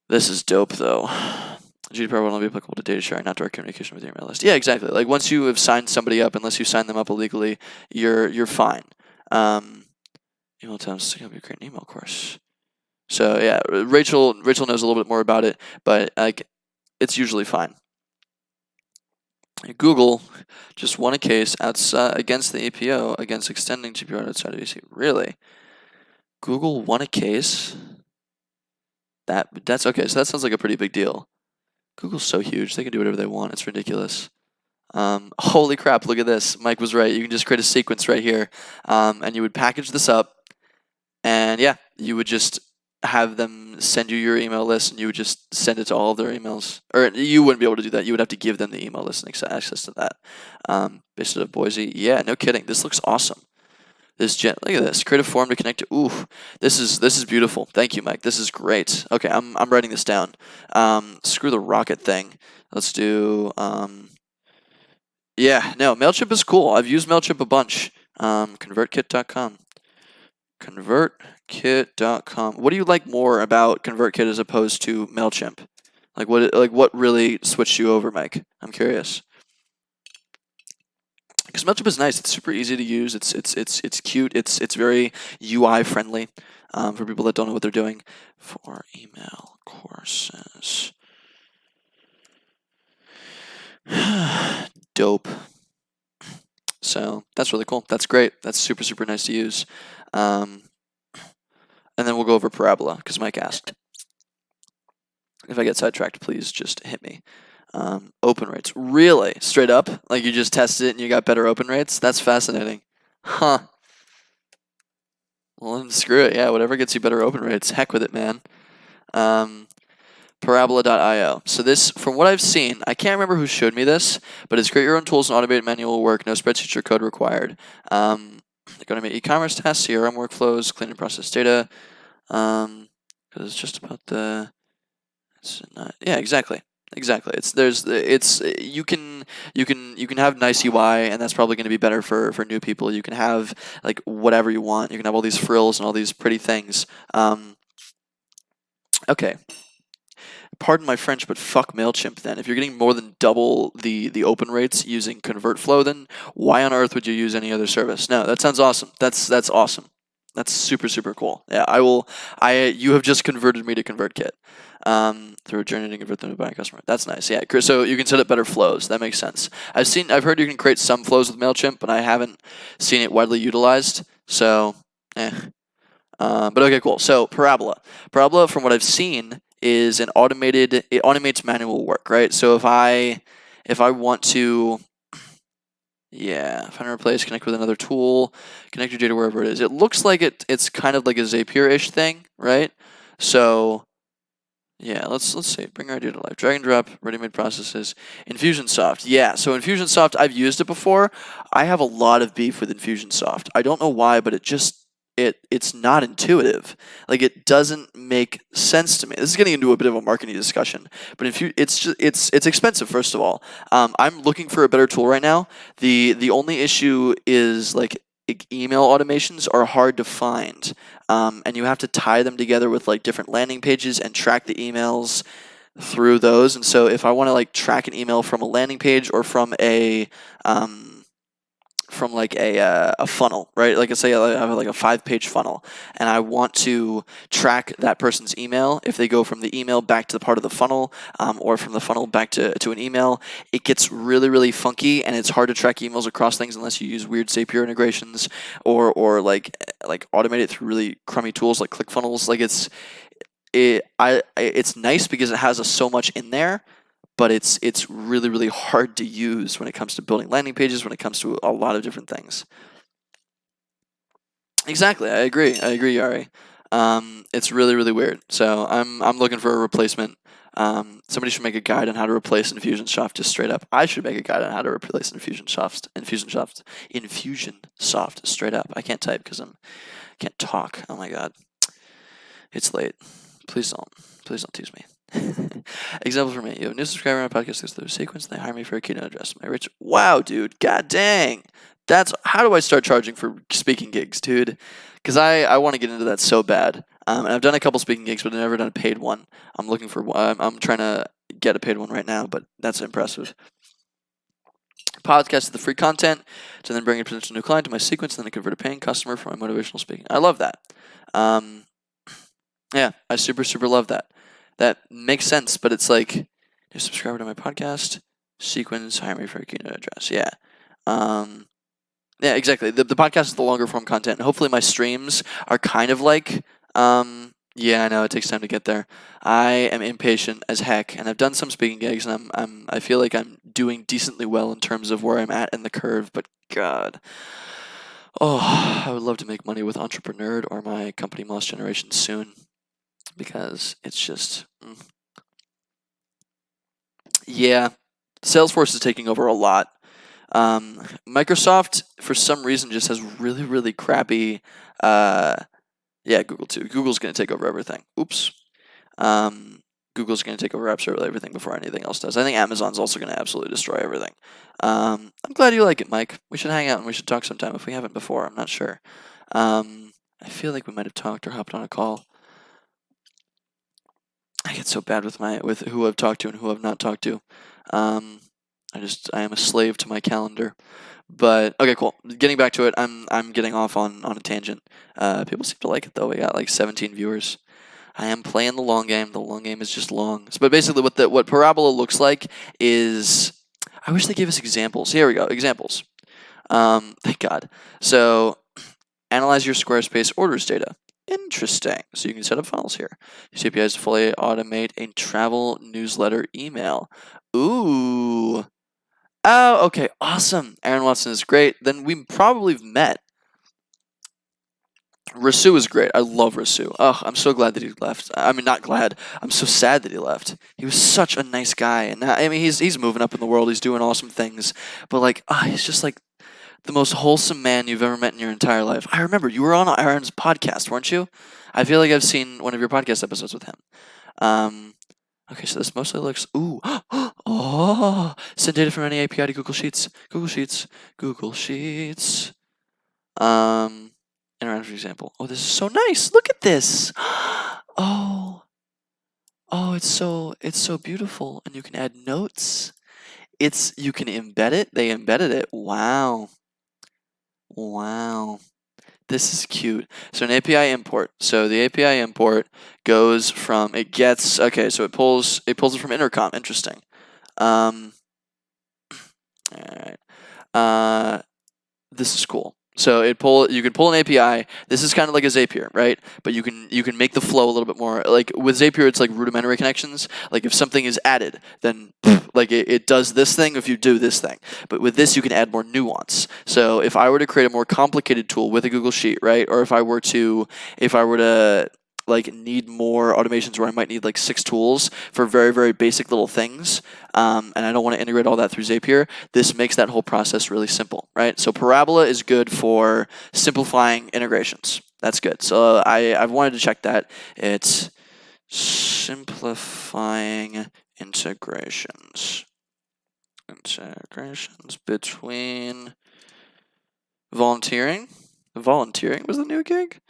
This is dope, though. GDPR will only be applicable to data sharing, not direct communication with your email list. Yeah, exactly. Like once you have signed somebody up, unless you sign them up illegally, you're fine. Email temps to help you create an email course. So yeah, Rachel knows a little bit more about it, but like it's usually fine. Google just won a case outside against the APO against extending GDPR outside of EC. Really? Google won a case? That's okay. So that sounds like a pretty big deal. Google's so huge; they can do whatever they want. It's ridiculous. Holy crap! Look at this. Mike was right. You can just create a sequence right here, and you would package this up, and yeah, you would just have them send you your email list, and you would just send it to all of their emails. Or you wouldn't be able to do that. You would have to give them the email list and access to that. Based out of Boise. Yeah, no kidding. This looks awesome. Look at this. Create a form to connect to. Ooh, this is beautiful. Thank you, Mike. This is great. Okay, I'm writing this down. Screw the rocket thing. Let's do. Yeah, no, Mailchimp is cool. I've used Mailchimp a bunch. ConvertKit.com. ConvertKit.com. What do you like more about ConvertKit as opposed to Mailchimp? Like what really switched you over, Mike? I'm curious. Because Mailchimp is nice. It's super easy to use. It's cute. It's very UI friendly for people that don't know what they're doing. For email courses. Dope. So that's really cool. That's great. That's super nice to use. And then we'll go over Parabola because Mike asked. If I get sidetracked, please just hit me. Open rates. Really? Straight up? Like you just tested it and you got better open rates? That's fascinating. Huh. Well, then screw it. Yeah, whatever gets you better open rates. Heck with it, man. Parabola.io. So this, from what I've seen, I can't remember who showed me this, but it's create your own tools and automate manual work, no spreadsheets or code required. Going to make e-commerce tasks, CRM workflows, clean and process data. Because it's just about the. It's not. Yeah, exactly. You can have nice UI, and that's probably going to be better for new people. You can have like whatever you want. You can have all these frills and all these pretty things. Okay. Pardon my French, but fuck Mailchimp then. If you're getting more than double the open rates using ConvertFlow, then why on earth would you use any other service? No, that sounds awesome. That's awesome. That's super cool. Yeah, you have just converted me to ConvertKit. Through a journey to convert them to buy a customer. That's nice. Yeah, so you can set up better flows. That makes sense. I've heard you can create some flows with Mailchimp, but I haven't seen it widely utilized. So, but okay, cool. So Parabola, from what I've seen, is it automates manual work, right? So if I want to, yeah, find and replace, connect with another tool, connect your data wherever it is. It looks like it's kind of like a Zapier-ish thing, right? So yeah, let's see. Bring our data to life. Drag and drop, ready-made processes. Infusionsoft. Yeah, so Infusionsoft, I've used it before. I have a lot of beef with Infusionsoft. I don't know why, but it's not intuitive. Like it doesn't make sense to me. This is getting into a bit of a marketing discussion, but it's expensive. First of all, I'm looking for a better tool right now. The only issue is like email automations are hard to find, and you have to tie them together with like different landing pages and track the emails through those. And so if I want to like track an email from a landing page or from a funnel, right? Like I say, I have like a 5-page funnel, and I want to track that person's email. If they go from the email back to the part of the funnel, or from the funnel back to an email, it gets really funky, and it's hard to track emails across things unless you use weird Zapier integrations or like automate it through really crummy tools like ClickFunnels. Like it's nice because it has so much in there, but it's really hard to use when it comes to building landing pages, when it comes to a lot of different things. Exactly, I agree, Yari. It's really weird. So I'm looking for a replacement. Somebody should make a guide on how to replace Infusionsoft just straight up. I should make a guide on how to replace Infusionsoft straight up. I can't type because I can't talk. Oh my god, it's late. Please don't tease me. Example for me. You have a new subscriber on a podcast goes through a sequence, and they hire me for a keynote address. Wow, dude. God dang. How do I start charging for speaking gigs, dude? Because I want to get into that so bad. And I've done a couple speaking gigs, but I've never done a paid one. I'm trying to get a paid one right now, but that's impressive. Podcast is the free content to then bring a potential new client to my sequence, and then I convert a paying customer for my motivational speaking. I love that. Yeah, I super love that. That makes sense, but it's like, new subscriber to my podcast, sequence, hire me for a keynote address. Yeah. Yeah, exactly. The podcast is the longer form content. Hopefully my streams are kind of like, yeah, I know it takes time to get there. I am impatient as heck, and I've done some speaking gigs, and I feel like I'm doing decently well in terms of where I'm at in the curve. But God, I would love to make money with Entrepreneur or my company Moss Generation soon, because it's just, yeah, Salesforce is taking over a lot. Microsoft, for some reason, just has really crappy. Yeah, Google too. Google's going to take over everything. Oops. Google's going to take over absolutely everything before anything else does. I think Amazon's also going to absolutely destroy everything. I'm glad you like it, Mike. We should hang out and we should talk sometime if we haven't before. I'm not sure. I feel like we might have talked or hopped on a call. I get so bad with who I've talked to and who I've not talked to. I am a slave to my calendar. But okay, cool. Getting back to it, I'm getting off on a tangent. People seem to like it though. We got like 17 viewers. I am playing the long game. The long game is just long. But basically, what Parabola looks like is, I wish they gave us examples. Here we go. Examples. Thank God. So, analyze your Squarespace orders data. Interesting. So you can set up funnels here. Use APIs to fully automate a travel newsletter email. Ooh. Oh, okay. Awesome. Aaron Watson is great. Then we probably have met. Rasu is great. I love Rasu. Oh, I'm so glad that he left. I mean, not glad. I'm so sad that he left. He was such a nice guy, and I mean, he's moving up in the world. He's doing awesome things, but like, he's just like the most wholesome man you've ever met in your entire life. I remember you were on Aaron's podcast, weren't you? I feel like I've seen one of your podcast episodes with him. Okay, so this mostly looks. Ooh, send data from any API to Google Sheets. Google Sheets. Google Sheets. Interact, for example. Oh, this is so nice. Look at this. Oh, it's so beautiful, and you can add notes. You can embed it. They embedded it. Wow. This is cute. So an API import. So the API import goes from okay. So it pulls it from Intercom. Interesting. All right. This is cool. So you could pull an API. This is kind of like a Zapier, right? But you can make the flow a little bit more. Like with Zapier, it's like rudimentary connections. Like if something is added, then like it does this thing if you do this thing. But with this, you can add more nuance. So if I were to create a more complicated tool with a Google Sheet, right? Or if I were to like need more automations where I might need like 6 tools for very basic little things, and I don't want to integrate all that through Zapier, this makes that whole process really simple, right? So Parabola is good for simplifying integrations. That's good. So I've wanted to check that. It's simplifying integrations between volunteering. Volunteering was the new gig.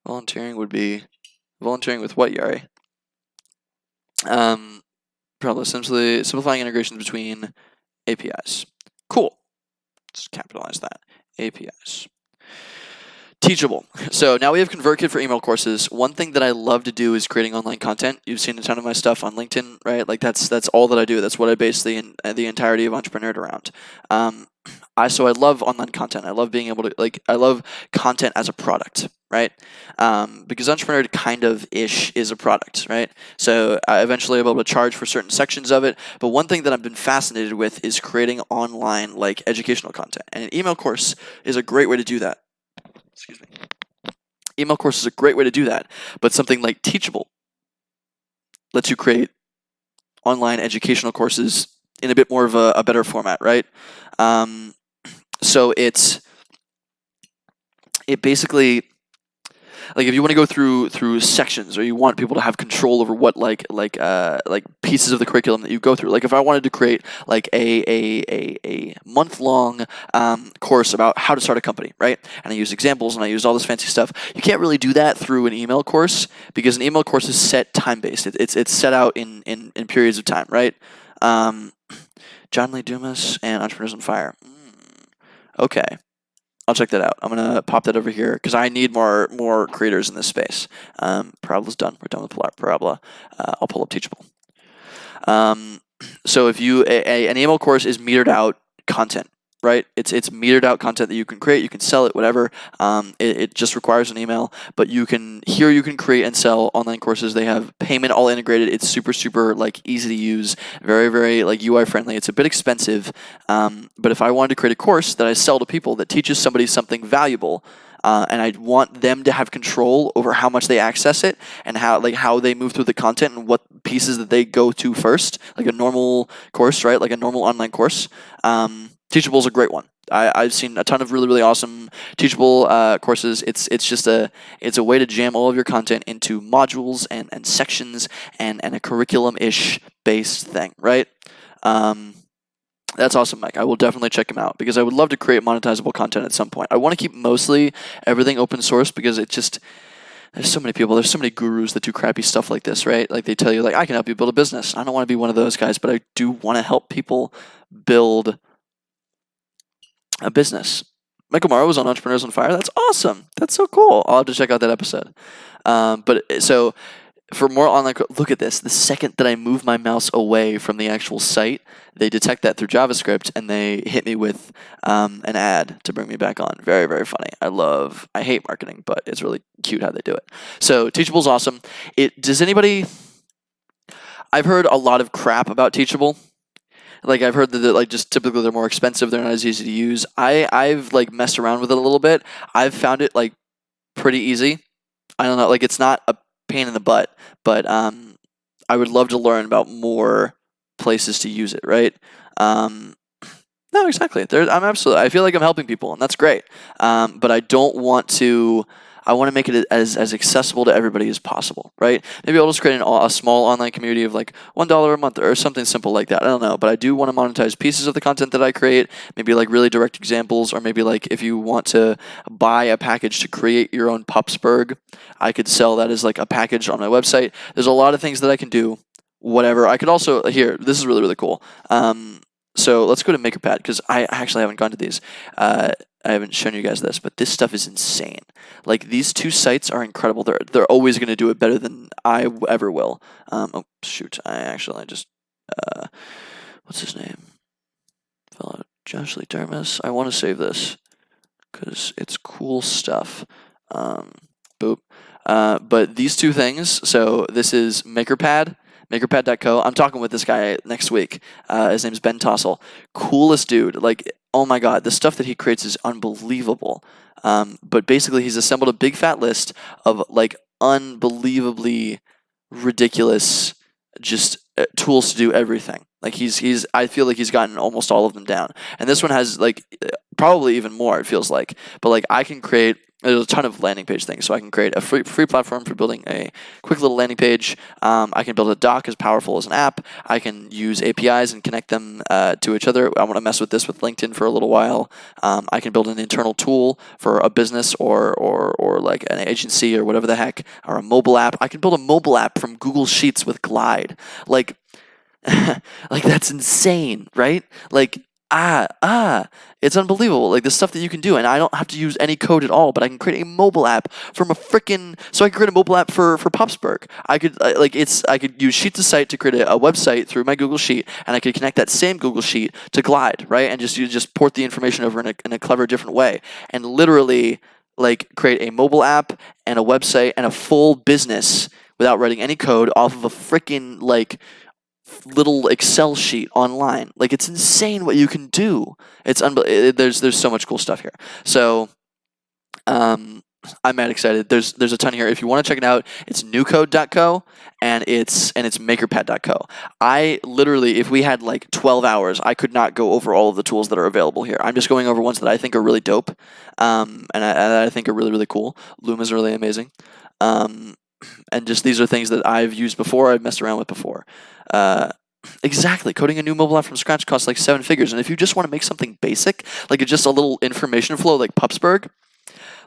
Volunteering would be volunteering with what, Yari? Probably simplifying integrations between APIs. Cool. Let's capitalize that. APIs. Teachable. So now we have ConvertKit for email courses. One thing that I love to do is creating online content. You've seen a ton of my stuff on LinkedIn, right? Like that's all that I do. That's what I base the entirety of Entrepreneur around. I love online content. I love being able to I love content as a product, right? Because Entrepreneur kind of ish is a product, right? So I eventually will be able to charge for certain sections of it. But one thing that I've been fascinated with is creating online like educational content, and an email course is a great way to do that. Excuse me. Email course is a great way to do that, but something like Teachable lets you create online educational courses in a bit more of a better format, right? So it basically like if you want to go through sections, or you want people to have control over what like pieces of the curriculum that you go through. Like if I wanted to create like a month-long course about how to start a company, right? And I use examples and I use all this fancy stuff. You can't really do that through an email course, because an email course is set time-based. It's set out in periods of time, right? John Lee Dumas and Entrepreneurs on Fire. Okay. I'll check that out. I'm gonna pop that over here because I need more creators in this space. Parabola's done. We're done with Parabola. I'll pull up Teachable. So if you an email course is metered out content, right? It's metered out content that you can create, you can sell it, whatever. It just requires an email, but you can create and sell online courses. They have payment all integrated. It's super like easy to use, very like UI friendly. It's a bit expensive, but if I wanted to create a course that I sell to people that teaches somebody something valuable, and I want them to have control over how much they access it and how they move through the content and what pieces that they go to first, like a normal course, right? Like a normal online course. Teachable is a great one. I've seen a ton of really awesome Teachable courses. It's a way to jam all of your content into modules and sections and a curriculum-ish based thing, right? That's awesome, Mike. I will definitely check him out because I would love to create monetizable content at some point. I want to keep mostly everything open source because there's so many people, there's so many gurus that do crappy stuff like this, right? Like they tell you, like, I can help you build a business. I don't want to be one of those guys, but I do want to help people build a business. Michael Morrow was on Entrepreneurs on Fire. That's awesome. That's so cool. I'll have to check out that episode. So for more online, look at this. The second that I move my mouse away from the actual site, they detect that through JavaScript and they hit me with an ad to bring me back on. Very funny. I hate marketing, but it's really cute how they do it. So Teachable is awesome. I've heard a lot of crap about Teachable. Like I've heard that like just typically they're more expensive, they're not as easy to use. I've like messed around with it a little bit. I've found it like pretty easy. I don't know, like it's not a pain in the butt, but I would love to learn about more places to use it, right? No, exactly. I feel like I'm helping people, and that's great. But I don't want to. I want to make it as accessible to everybody as possible, right? Maybe I'll just create a small online community of like $1 a month or something simple like that. I don't know, but I do want to monetize pieces of the content that I create. Maybe like really direct examples, or maybe like if you want to buy a package to create your own Pupsburg, I could sell that as like a package on my website. There's a lot of things that I can do. Whatever. I could also this is really cool. So let's go to MakerPad because I actually haven't gone to these. I haven't shown you guys this, but this stuff is insane. Like these two sites are incredible. They're always going to do it better than I ever will. Oh shoot! I just what's his name? Fellow Josh Lee Dermis. I want to save this because it's cool stuff. Boop. But these two things. So this is MakerPad. MakerPad.co. I'm talking with this guy next week. His name's Ben Tossell. Coolest dude. Like, oh my god, the stuff that he creates is unbelievable. But basically, he's assembled a big fat list of like unbelievably ridiculous just tools to do everything. Like I feel like he's gotten almost all of them down. And this one has like probably even more, it feels like. But like I can create there's a ton of landing page things. So I can create a free platform for building a quick little landing page. I can build a doc as powerful as an app. I can use APIs and connect them to each other. I want to mess with this with LinkedIn for a little while. I can build an internal tool for a business or like an agency or whatever the heck, or a mobile app. I can build a mobile app from Google Sheets with Glide. Like, like that's insane, right? Like, it's unbelievable. Like the stuff that you can do, and I don't have to use any code at all, but I can create a mobile app from so I can create a mobile app for Popsburg. I could use Sheet to Site to create a website through my Google Sheet, and I could connect that same Google Sheet to Glide, right? And just port the information over in a clever, different way, and literally like create a mobile app and a website and a full business without writing any code off of a freaking like little Excel sheet online. Like it's insane what you can do. It's there's so much cool stuff here. So I'm mad excited. There's a ton here. If you want to check it out, it's newcode.co and it's makerpad.co. I literally, if we had like 12 hours, I could not go over all of the tools that are available here. I'm just going over ones that I think are really dope, and I think are really, really cool. Luma's really amazing. And just these are things that I've used before, I've messed around with before. Exactly. Coding a new mobile app from scratch costs like 7 figures. And if you just want to make something basic, like just a little information flow like Pupsburg,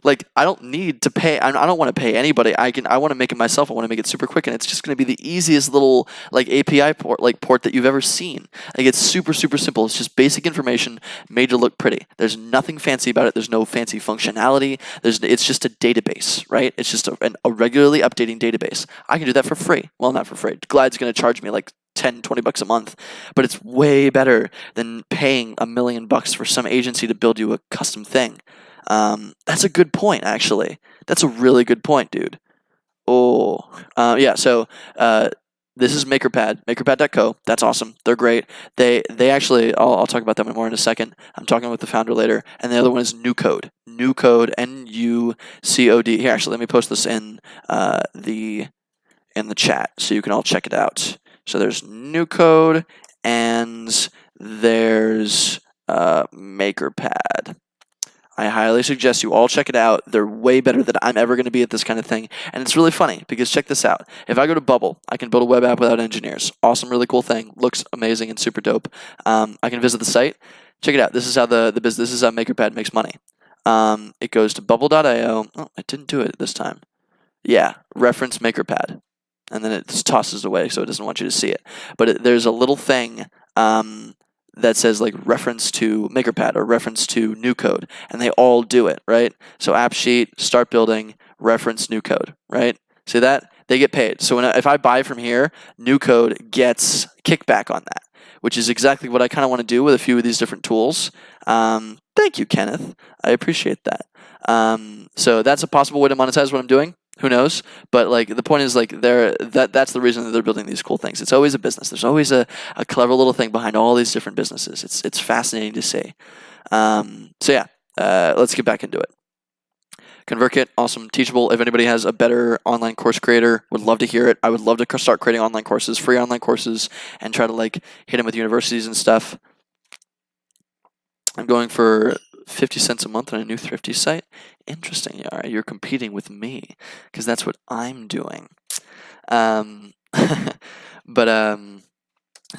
like I don't need to pay. I don't want to pay anybody. I want to make it myself. I want to make it super quick, and it's just going to be the easiest little like API port that you've ever seen. Like it's super simple. It's just basic information made to look pretty. There's nothing fancy about it. There's no fancy functionality. It's just a database, right? It's just a regularly updating database. I can do that for free. Well, not for free. Glide's going to charge me like $10-20 a month, but it's way better than paying $1 million for some agency to build you a custom thing. That's a good point, actually. That's a really good point, dude. Oh, yeah. So this is MakerPad, makerpad.co. That's awesome. They're great. They actually, I'll talk about them more in a second. I'm talking with the founder later. And the other one is Newcode. Newcode, Nucod. Here, actually, let me post this in the chat so you can all check it out. So there's Newcode and there's MakerPad. I highly suggest you all check it out. They're way better than I'm ever going to be at this kind of thing. And it's really funny because check this out. If I go to Bubble, I can build a web app without engineers. Awesome, really cool thing. Looks amazing and super dope. I can visit the site. Check it out. This is how this is how MakerPad makes money. It goes to bubble.io. Oh, I didn't do it this time. Yeah, reference MakerPad. And then it just tosses it away so it doesn't want you to see it. But there's a little thing that says like reference to MakerPad or reference to Newcode, and they all do it, right? So AppSheet, start building, reference Newcode, right? See that? They get paid. So if I buy from here, Newcode gets kickback on that, which is exactly what I kind of want to do with a few of these different tools. Thank you, Kenneth. I appreciate that. So that's a possible way to monetize what I'm doing. Who knows? But like the point is like that's the reason that they're building these cool things. It's always a business. There's always a clever little thing behind all these different businesses. It's fascinating to see. So yeah, let's get back into it. ConvertKit, awesome, teachable. If anybody has a better online course creator, would love to hear it. I would love to start creating online courses, free online courses, and try to like hit them with universities and stuff. I'm going for 50 cents a month on a new thrifty site. Interesting, Yara. You're competing with me because that's what I'm doing.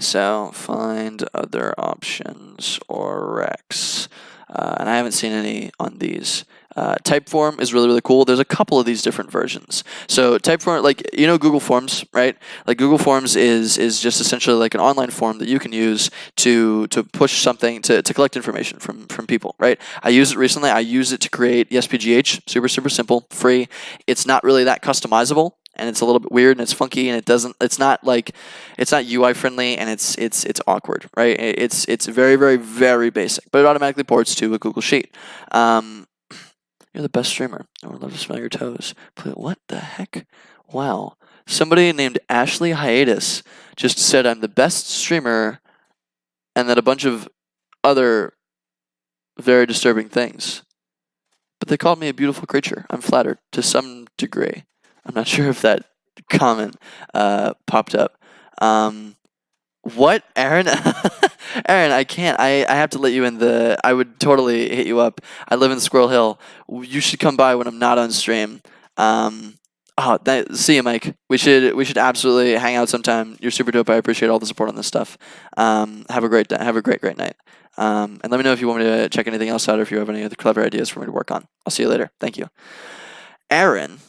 So find other options or recs. And I haven't seen any on these. Typeform is really cool. There's a couple of these different versions. So Typeform, like Google Forms, right? Like Google Forms is just essentially like an online form that you can use to push something to collect information from people, right? I used it recently. I used it to create ESPGH. Super simple, free. It's not really that customizable. And it's a little bit weird and it's funky and it's not UI friendly and it's awkward, right? It's very basic, but it automatically ports to a Google Sheet. You're the best streamer. I would love to smell your toes. What the heck? Wow. Somebody named Ashley Hiatus just said I'm the best streamer and then a bunch of other very disturbing things. But they called me a beautiful creature. I'm flattered to some degree. I'm not sure if that comment popped up. What, Aaron? Aaron, I can't. I have to let you in I would totally hit you up. I live in Squirrel Hill. You should come by when I'm not on stream. See you, Mike. We should absolutely hang out sometime. You're super dope. I appreciate all the support on this stuff. Have a great day. Have a great night. And let me know if you want me to check anything else out or if you have any other clever ideas for me to work on. I'll see you later. Thank you. Aaron.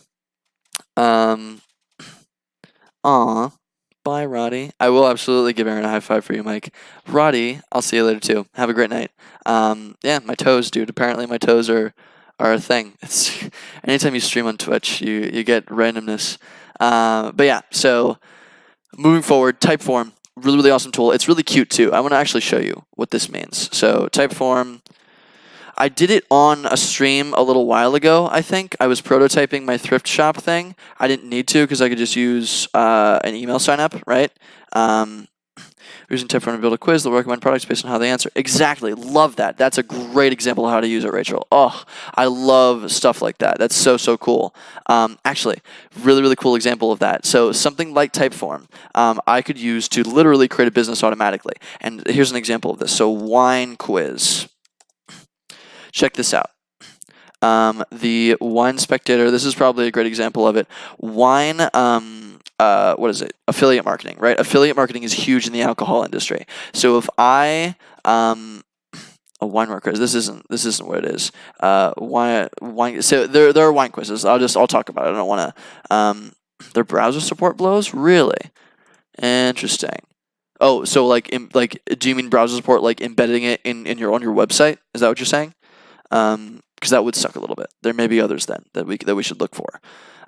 Bye, Roddy. I will absolutely give Aaron a high five for you, Mike. Roddy, I'll see you later too. Have a great night. Yeah, my toes, dude. Apparently my toes are a thing. It's anytime you stream on Twitch, you get randomness. But yeah, so moving forward, Typeform, really awesome tool. It's really cute too. I want to actually show you what this means. So Typeform. I did it on a stream a little while ago, I think. I was prototyping my thrift shop thing. I didn't need to because I could just use an email sign up, right? Using Typeform to build a quiz, they'll recommend products based on how they answer. Exactly. Love that. That's a great example of how to use it, Rachel. Oh, I love stuff like that. That's so, so cool. Actually, really, really cool example of that. So something like Typeform, I could use to literally create a business automatically. And here's an example of this. So wine quiz. Check this out. The Wine Spectator, this is probably a great example of it. Wine, what is it? Affiliate marketing, right? Affiliate marketing is huge in the alcohol industry. So if I, a wine quiz, this isn't what it is. Wine. So there are wine quizzes. I'll talk about it. I don't want to. Their browser support blows? Really? Interesting. Oh, so do you mean browser support like embedding it in your on your website? Is that what you're saying? Because that would suck a little bit. There may be others then that we should look for.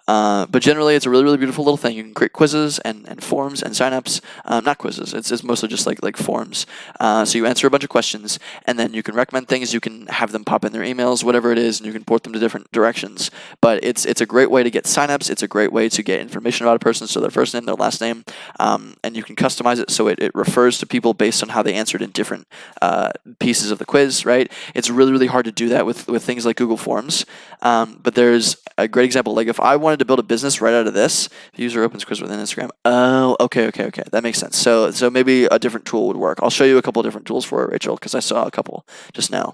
But generally, it's a really, really beautiful little thing. You can create quizzes and forms and signups. Not quizzes. It's mostly just like forms. So you answer a bunch of questions, and then you can recommend things. You can have them pop in their emails, whatever it is, and you can port them to different directions. But it's a great way to get signups. It's a great way to get information about a person, so their first name, their last name, and you can customize it so it refers to people based on how they answered in different pieces of the quiz. Right? It's really, really hard to do that with things like Google Forms. But there's a great example. Like if I wanted to build a business right out of this, the user opens quiz within Instagram. Oh, okay. That makes sense. So maybe a different tool would work. I'll show you a couple of different tools for it, Rachel, because I saw a couple just now.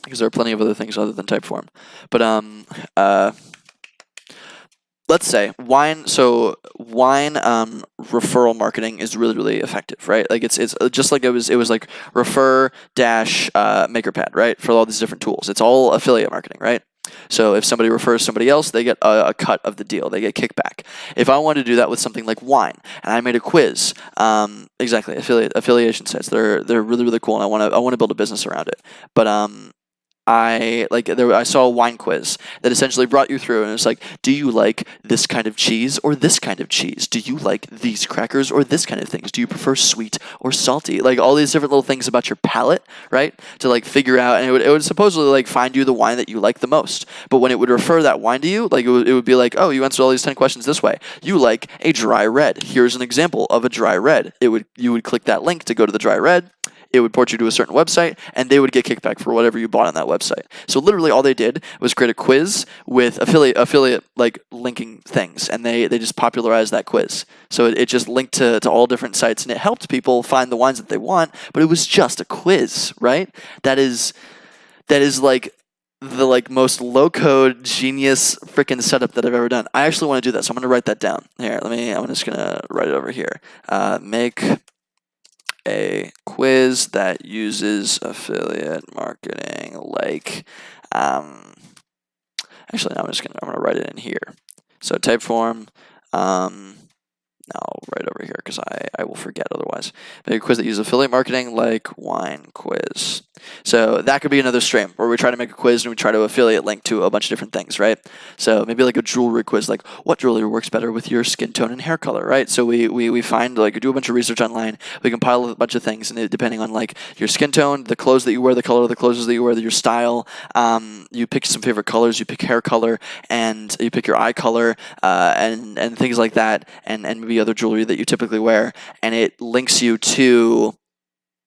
Because there are plenty of other things other than Typeform. But let's say wine. So wine referral marketing is really, really effective, right? Like it's just like it was like refer dash MakerPad, right? For all these different tools, it's all affiliate marketing, right? So if somebody refers somebody else, they get a cut of the deal. They get kickback. If I wanted to do that with something like wine, and I made a quiz, exactly, affiliation sites, they're really, really cool, and I want to build a business around it. But I saw a wine quiz that essentially brought you through, and it's like, do you like this kind of cheese or this kind of cheese? Do you like these crackers or this kind of things? Do you prefer sweet or salty? Like all these different little things about your palate, right? To like figure out, and it would supposedly like find you the wine that you like the most. But when it would refer that wine to you, like it would be like, oh, you answered all these 10 questions this way. You like a dry red. Here's an example of a dry red. You would click that link to go to the dry red. It would port you to a certain website, and they would get kickback for whatever you bought on that website. So literally all they did was create a quiz with affiliate like linking things, and they just popularized that quiz. So it just linked to all different sites, and it helped people find the wines that they want, but it was just a quiz, right? That is like the like most low-code genius freaking setup that I've ever done. I actually want to do that, so I'm going to write that down. Here, I'm just going to write it over here. Make a quiz that uses affiliate marketing like actually no, I'm gonna write it in here. So Typeform, I'll write over here because I will forget otherwise. Make a quiz that uses affiliate marketing like wine quiz. So that could be another stream where we try to make a quiz and we try to affiliate link to a bunch of different things, right? So maybe like a jewelry quiz, like what jewelry works better with your skin tone and hair color, right? So we find, like, do a bunch of research online, we compile a bunch of things, and depending on like your skin tone, the clothes that you wear, the color of the clothes that you wear, your style, you pick some favorite colors, you pick hair color, and you pick your eye color, and things like that, and maybe other jewelry that you typically wear, and it links you to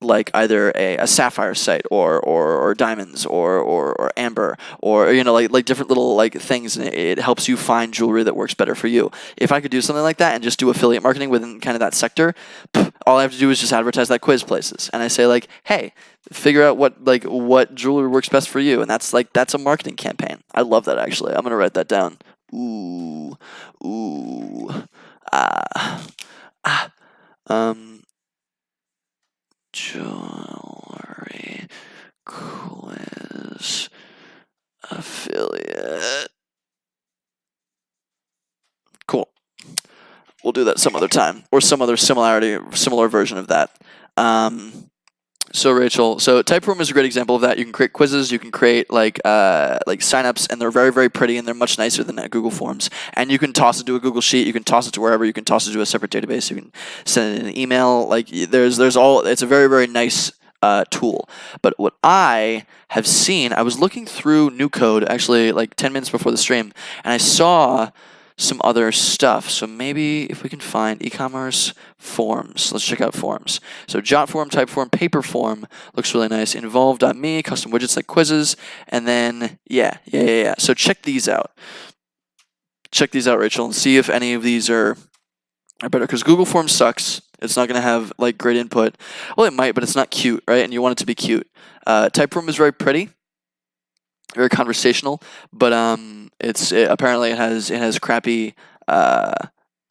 like either a sapphire site or diamonds or amber, or like different little like things, and it helps you find jewelry that works better for you. If I could do something like that and just do affiliate marketing within kind of that sector, all I have to do is just advertise that quiz places, and I say like, hey, figure out what jewelry works best for you, and that's a marketing campaign. I love that, actually. I'm gonna write that down. Jewelry quiz affiliate. Cool. We'll do that some other time, or some other similar version of that. So Rachel, Typeform is a great example of that. You can create quizzes, you can create like signups, and they're very, very pretty, and they're much nicer than Google Forms. And you can toss it to a Google Sheet, you can toss it to wherever, you can toss it to a separate database, you can send it in an email. Like there's all. It's a very, very nice tool. But what I have seen, I was looking through new code actually like 10 minutes before the stream, and I saw some other stuff. So maybe if we can find e-commerce forms, let's check out forms. So Jotform, Typeform, Paperform looks really nice. Involve.me, custom widgets like quizzes, and then yeah. So check these out. Check these out, Rachel, and see if any of these are better. Because Google Forms sucks. It's not going to have like great input. Well, it might, but it's not cute, right? And you want it to be cute. Typeform is very pretty, very conversational, but apparently it has crappy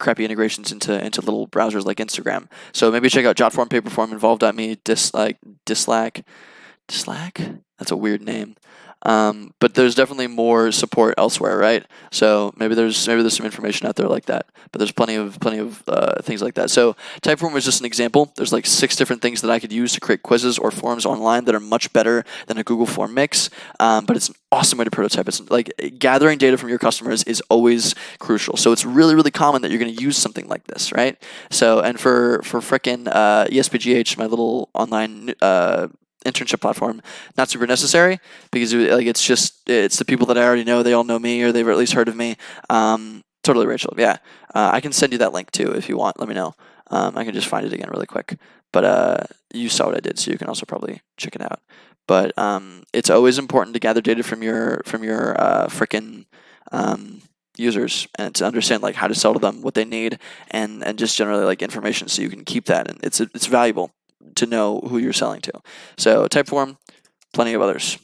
integrations into little browsers like Instagram. So maybe check out Jotform, Paperform, Involve.me, Dislack. That's a weird name. But there's definitely more support elsewhere, right? So maybe there's some information out there like that. But there's plenty of things like that. So Typeform was just an example. There's like 6 different things that I could use to create quizzes or forms online that are much better than a Google Form mix. But it's an awesome way to prototype. It's like gathering data from your customers is always crucial. So it's really, really common that you're going to use something like this, right? So and for frickin' ESPGH, my little online internship platform, not super necessary, because it's the people that I already know. They all know me, or they've at least heard of me. Totally, Rachel. Yeah, I can send you that link too if you want. Let me know. I can just find it again really quick. But you saw what I did, so you can also probably check it out. But it's always important to gather data from your frickin' users, and to understand like how to sell to them, what they need, and just generally like information, so you can keep that, and it's valuable to know who you're selling to. So Typeform, plenty of others.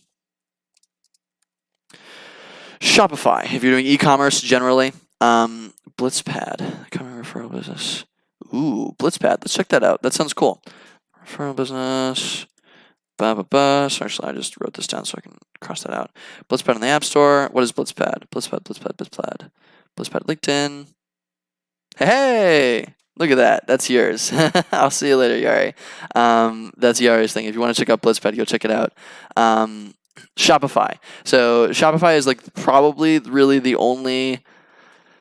Shopify, if you're doing e-commerce generally. Blitzpad, coming referral business. Ooh, Blitzpad, let's check that out. That sounds cool. Referral business. Actually, I just wrote this down so I can cross that out. Blitzpad in the App Store. What is Blitzpad? Blitzpad LinkedIn. Hey! Look at that. That's yours. I'll see you later, Yari. That's Yari's thing. If you want to check out Blitzpad, go check it out. Shopify. So Shopify is like probably really the only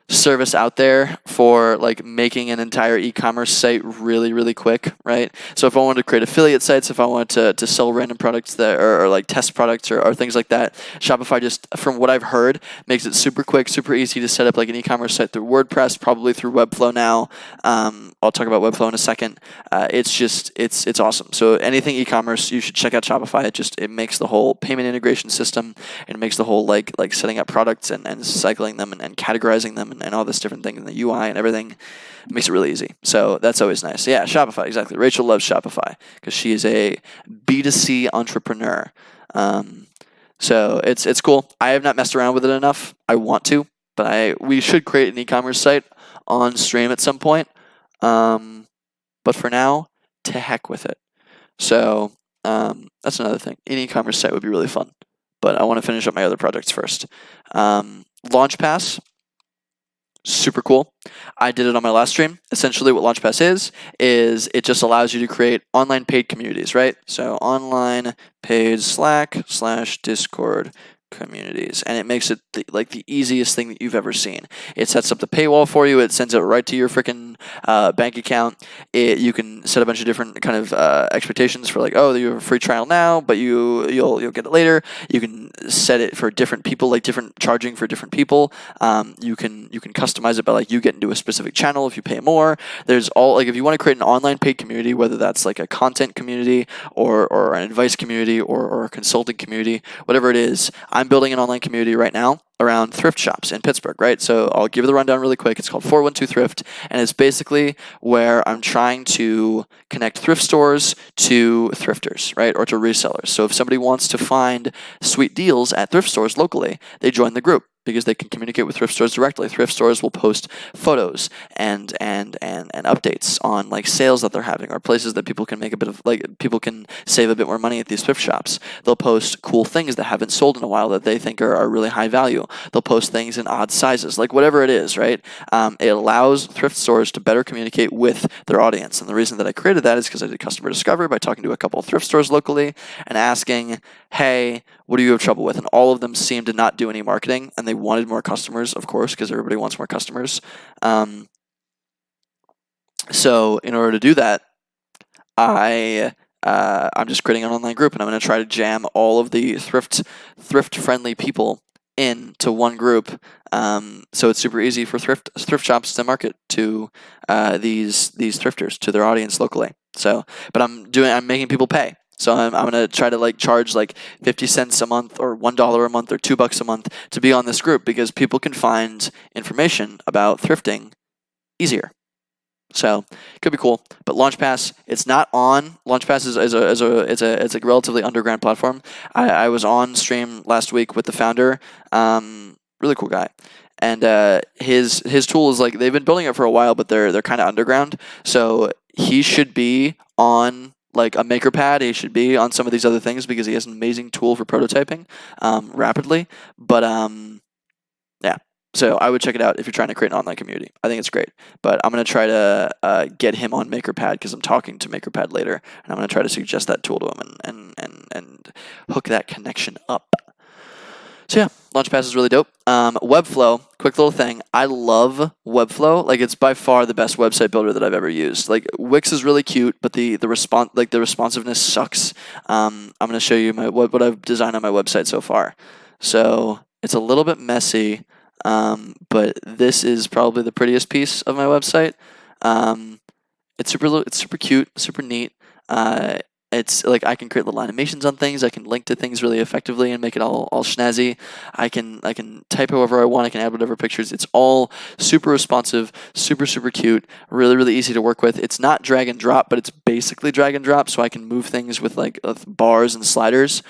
service out there for like making an entire e-commerce site really, really quick, right? So if I wanted to create affiliate sites, if I wanted to sell random products that or like test products or things like that, Shopify, just from what I've heard, makes it super quick, super easy to set up like an e-commerce site through WordPress, probably through Webflow now. I'll talk about Webflow in a second. It's awesome. So anything e-commerce, you should check out Shopify. It makes the whole payment integration system, and it makes the whole like setting up products and cycling them and categorizing them and all this different thing, and the UI and everything makes it really easy. So that's always nice. Yeah, Shopify, exactly. Rachel loves Shopify because she is a B2C entrepreneur. So it's cool. I have not messed around with it enough. I want to, but we should create an e-commerce site on stream at some point. But for now, to heck with it. So that's another thing. An e-commerce site would be really fun, but I want to finish up my other projects first. LaunchPass. Super cool. I did it on my last stream. Essentially what LaunchPass is it just allows you to create online paid communities, right? So online paid Slack/Discord communities, and it makes it the easiest thing that you've ever seen. It sets up the paywall for you. It sends it right to your freaking bank account. You can set a bunch of different kind of expectations for like, oh, you have a free trial now, but you'll get it later. You can set it for different people, like different charging for different people. You can customize it by like you get into a specific channel if you pay more. There's all like if you want to create an online paid community, whether that's like a content community or an advice community or a consulting community, whatever it is. I'm building an online community right now around thrift shops in Pittsburgh, right? So I'll give you the rundown really quick. It's called 412 Thrift, and it's basically where I'm trying to connect thrift stores to thrifters, right? Or to resellers. So if somebody wants to find sweet deals at thrift stores locally, they join the group because they can communicate with thrift stores directly. Thrift stores will post photos and updates on like sales that they're having or places that people can make a bit of like people can save a bit more money at these thrift shops. They'll post cool things that haven't sold in a while that they think are really high value. They'll post things in odd sizes, like whatever it is, right? It allows thrift stores to better communicate with their audience. And the reason that I created that is because I did customer discovery by talking to a couple of thrift stores locally and asking, hey, what do you have trouble with? And all of them seemed to not do any marketing, and they wanted more customers, of course, because everybody wants more customers. So in order to do that, I'm just creating an online group, and I'm going to try to jam all of the thrift-friendly people into one group. So it's super easy for thrift shops to market to these thrifters, to their audience locally. So, but I'm making people pay. So I'm gonna try to like charge like 50 cents a month or $1 a month or $2 a month to be on this group, because people can find information about thrifting easier. So it could be cool. But LaunchPass, it's not on. LaunchPass it's a relatively underground platform. I was on stream last week with the founder, really cool guy, and his tool is like, they've been building it for a while, but they're kind of underground. So he should be on like a MakerPad. He should be on some of these other things because he has an amazing tool for prototyping rapidly. But yeah. So I would check it out if you're trying to create an online community. I think it's great. But I'm going to try to get him on MakerPad, because I'm talking to MakerPad later, and I'm going to try to suggest that tool to him and hook that connection up. So yeah, LaunchPass is really dope. Webflow, quick little thing. I love Webflow. Like, it's by far the best website builder that I've ever used. Like, Wix is really cute, but the responsiveness sucks. I'm going to show you what I've designed on my website so far. So it's a little bit messy. But this is probably the prettiest piece of my website. It's super cute, super neat. It's like, I can create little animations on things. I can link to things really effectively and make it all snazzy. I can type however I want. I can add whatever pictures. It's all super responsive, super cute, really easy to work with. It's not drag and drop, but it's basically drag and drop, so I can move things with like bars and sliders.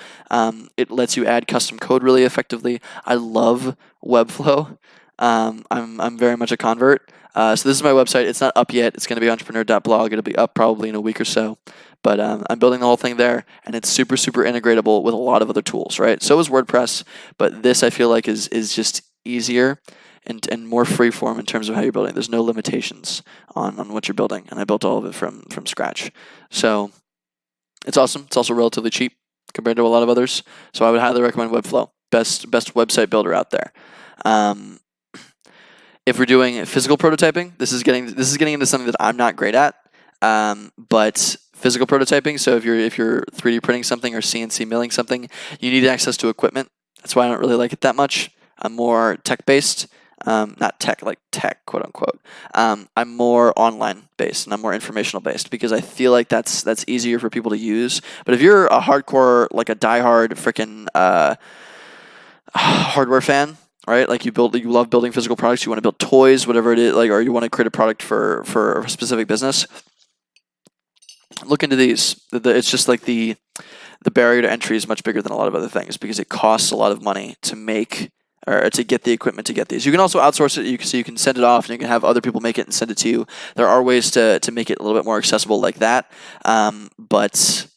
It lets you add custom code really effectively. I love Webflow. I'm very much a convert. So this is my website. It's not up yet. It's going to be entrepreneur.blog. It'll be up probably in a week or so. But I'm building the whole thing there, and it's super integratable with a lot of other tools, right? So is WordPress, but this I feel like is just easier and more freeform in terms of how you're building. There's no limitations on what you're building, and I built all of it from scratch. So it's awesome. It's also relatively cheap compared to a lot of others. So I would highly recommend Webflow. Best website builder out there. If we're doing physical prototyping, this is getting into something that I'm not great at. But physical prototyping, so if you're 3D printing something or CNC milling something, you need access to equipment. That's why I don't really like it that much. I'm more tech-based, not tech, like tech, quote unquote. I'm more online-based, and I'm more informational-based, because I feel like that's easier for people to use. But if you're a hardcore, like a diehard freaking hardware fan, right? Like you love building physical products, you want to build toys, whatever it is, like, or you want to create a product for a specific business, look into these. It's just like the barrier to entry is much bigger than a lot of other things, because it costs a lot of money to make or to get the equipment to get these. You can also outsource it, so you can send it off and you can have other people make it and send it to you. There are ways to make it a little bit more accessible like that. But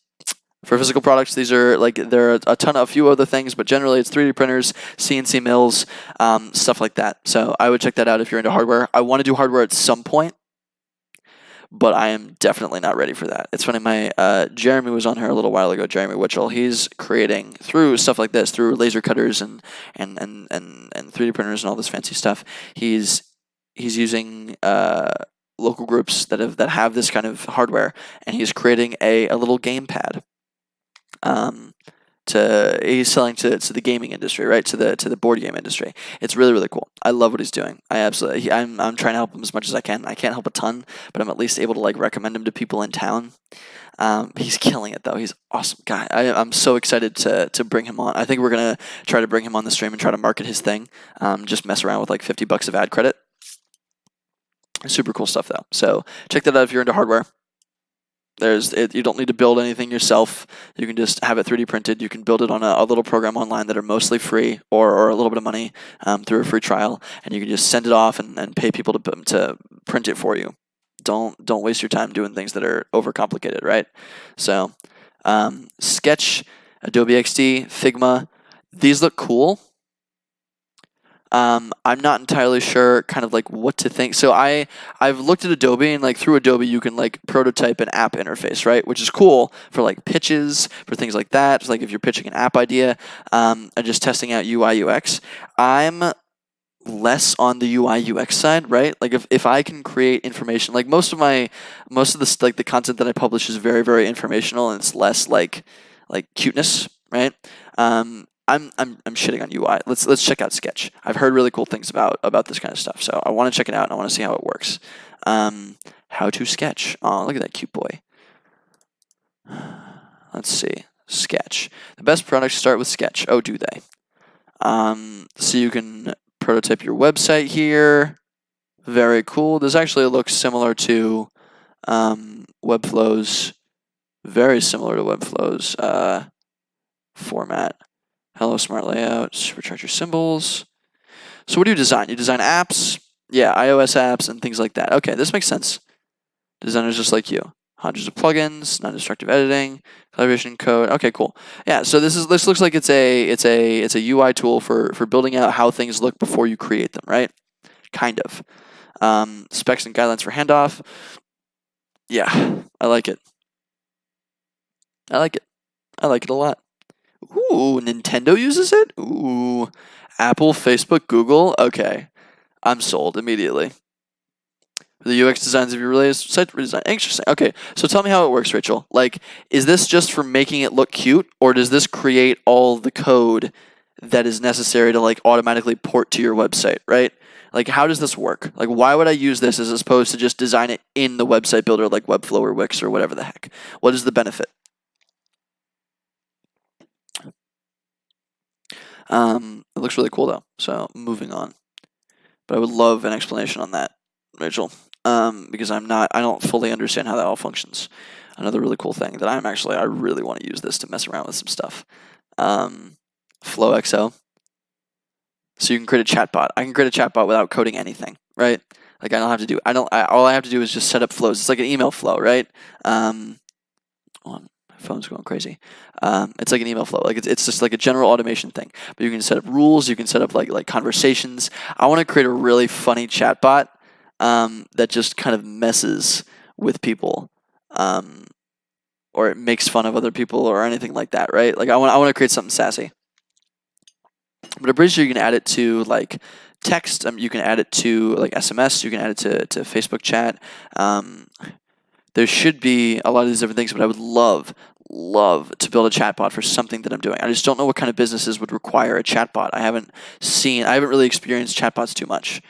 for physical products, these are like, there are a few other things, but generally it's 3D printers, CNC mills, stuff like that. So I would check that out if you're into hardware. I want to do hardware at some point, but I am definitely not ready for that. It's funny, my Jeremy was on here a little while ago, Jeremy Witchell. He's creating through stuff like this, through laser cutters and 3D printers and all this fancy stuff. He's using local groups that have this kind of hardware, and he's creating a little gamepad. He's selling to the gaming industry, right? To the board game industry. It's really cool. I love what he's doing. I'm trying to help him as much as I can. I can't help a ton, but I'm at least able to like recommend him to people in town. He's killing it though. He's an awesome guy. I'm so excited to bring him on. I think we're gonna try to bring him on the stream and try to market his thing. Just mess around with like $50 of ad credit. Super cool stuff though. So check that out if you're into hardware. You don't need to build anything yourself. You can just have it 3D printed. You can build it on a little program online that are mostly free or a little bit of money through a free trial, and you can just send it off and pay people to print it for you. Don't waste your time doing things that are overcomplicated, right? So Sketch, Adobe XD, Figma, these look cool. I'm not entirely sure kind of like what to think. So I've looked at Adobe, and like through Adobe you can like prototype an app interface, right? Which is cool for like pitches, for things like that. It's like if you're pitching an app idea and just testing out UI UX. I'm less on the UI UX side, right? Like if I can create information, like most of the like the content that I publish is very informational, and it's less like cuteness, right? I'm shitting on UI. Let's check out Sketch. I've heard really cool things about this kind of stuff, so I want to check it out and I want to see how it works. How to sketch. Oh, look at that cute boy. Let's see. Sketch. The best products start with Sketch. Oh, do they? So you can prototype your website here. Very cool. This actually looks similar to Webflow's. Very similar to Webflow's format. Hello, smart layout. Supercharger symbols. So what do you design? You design apps. Yeah, iOS apps and things like that. Okay, this makes sense. Designers just like you. Hundreds of plugins, non-destructive editing, collaboration code. Okay, cool. Yeah, so this looks like it's a UI tool for building out how things look before you create them, right? Kind of. Specs and guidelines for handoff. Yeah, I like it. I like it. I like it a lot. Ooh, Nintendo uses it? Ooh. Apple, Facebook, Google. Okay. I'm sold immediately. The UX designs of your latest site redesign. Interesting. Okay, so tell me how it works, Rachel. Like, is this just for making it look cute, or does this create all the code that is necessary to like automatically port to your website, right? Like, how does this work? Like, why would I use this as opposed to just design it in the website builder like Webflow or Wix or whatever the heck? What is the benefit? It looks really cool though. So moving on, but I would love an explanation on that, Rachel. Because I don't fully understand how that all functions. Another really cool thing that I really want to use this to mess around with some stuff. FlowXO. So you can create a chatbot. I can create a chatbot without coding anything, right? Like all I have to do is just set up flows. It's like an email flow, right? My phone's going crazy. It's like an email flow. Like it's just like a general automation thing. But you can set up rules. You can set up like conversations. I want to create a really funny chatbot that just kind of messes with people, or it makes fun of other people or anything like that, right? Like I want to create something sassy. But I'm pretty sure you can add it to like text. You can add it to like SMS. You can add it to Facebook chat. There should be a lot of these different things, but I would love to build a chatbot for something that I'm doing. I just don't know what kind of businesses would require a chatbot. I haven't really experienced chatbots too much.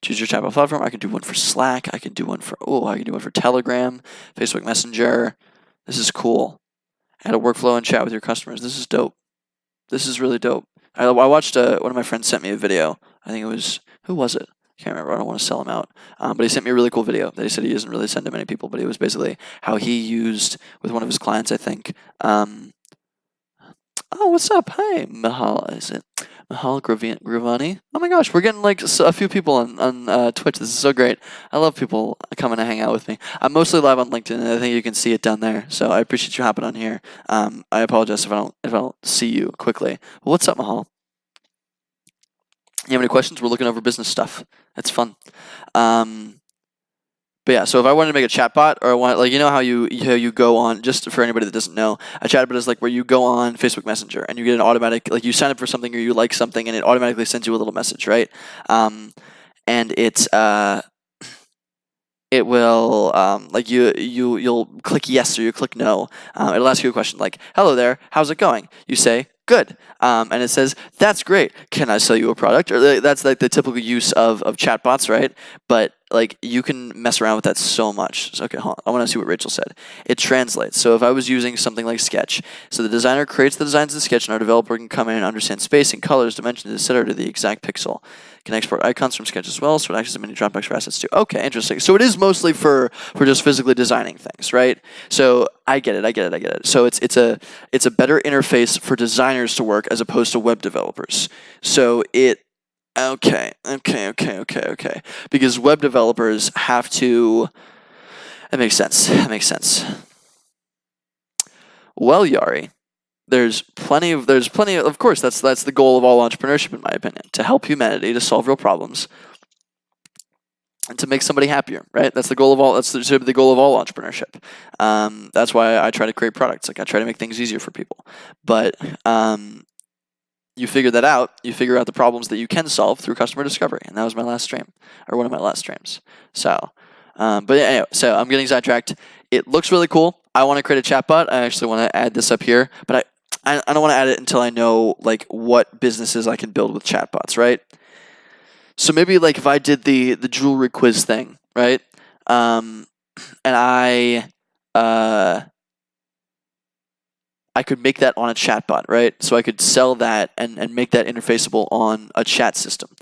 Choose your chatbot platform. I can do one for Slack. I can do one for Telegram, Facebook Messenger. This is cool. Add a workflow and chat with your customers. This is dope. This is really dope. I watched one of my friends sent me a video. I think it was, who was it? I can't remember. I don't want to sell him out. But he sent me a really cool video that he said he doesn't really send to many people, but it was basically how he used with one of his clients, I think. Oh, what's up? Hi, Mahal. Is it Mahal Gravani? Oh my gosh, we're getting like a few people on Twitch. This is so great. I love people coming to hang out with me. I'm mostly live on LinkedIn, and I think you can see it down there. So I appreciate you hopping on here. I apologize if I don't see you quickly. Well, what's up, Mahal? You have any questions? We're looking over business stuff. It's fun. But yeah, so if I wanted to make a chatbot, or I want, like, you know how you go on, just for anybody that doesn't know, a chatbot is like where you go on Facebook Messenger and you get an automatic, like you sign up for something or you like something and it automatically sends you a little message, right? And it will like you'll click yes or you click no. It'll ask you a question like, "Hello there, how's it going?" You say, "Good," and it says, "That's great. Can I sell you a product?" Or that's like the typical use of chatbots, right? But like you can mess around with that so much. So, okay, hold on. I want to see what Rachel said. It translates. So if I was using something like Sketch, so the designer creates the designs in Sketch, and our developer can come in and understand spacing, colors, dimensions, etc. to the exact pixel. Can export icons from Sketch as well, so it access many Dropbox for assets too. Okay, interesting. So it is mostly for just physically designing things, right? So I get it. So it's a better interface for designers to work as opposed to web developers. So okay. Because web developers have to. That makes sense. Well, Yari. There's plenty of course that's the goal of all entrepreneurship, in my opinion, to help humanity to solve real problems and to make somebody happier, right? That's the goal of all entrepreneurship. That's why I try to create products. Like I try to make things easier for people. But you figure that out. You figure out the problems that you can solve through customer discovery, and that was my last stream, or one of my last streams. So, but anyway, so I'm getting sidetracked. It looks really cool. I want to create a chatbot. I actually want to add this up here, but I don't want to add it until I know like what businesses I can build with chatbots, right? So maybe like if I did the jewelry quiz thing, right? And uh, I could make that on a chatbot, right? So I could sell that and make that interfaceable on a chat system,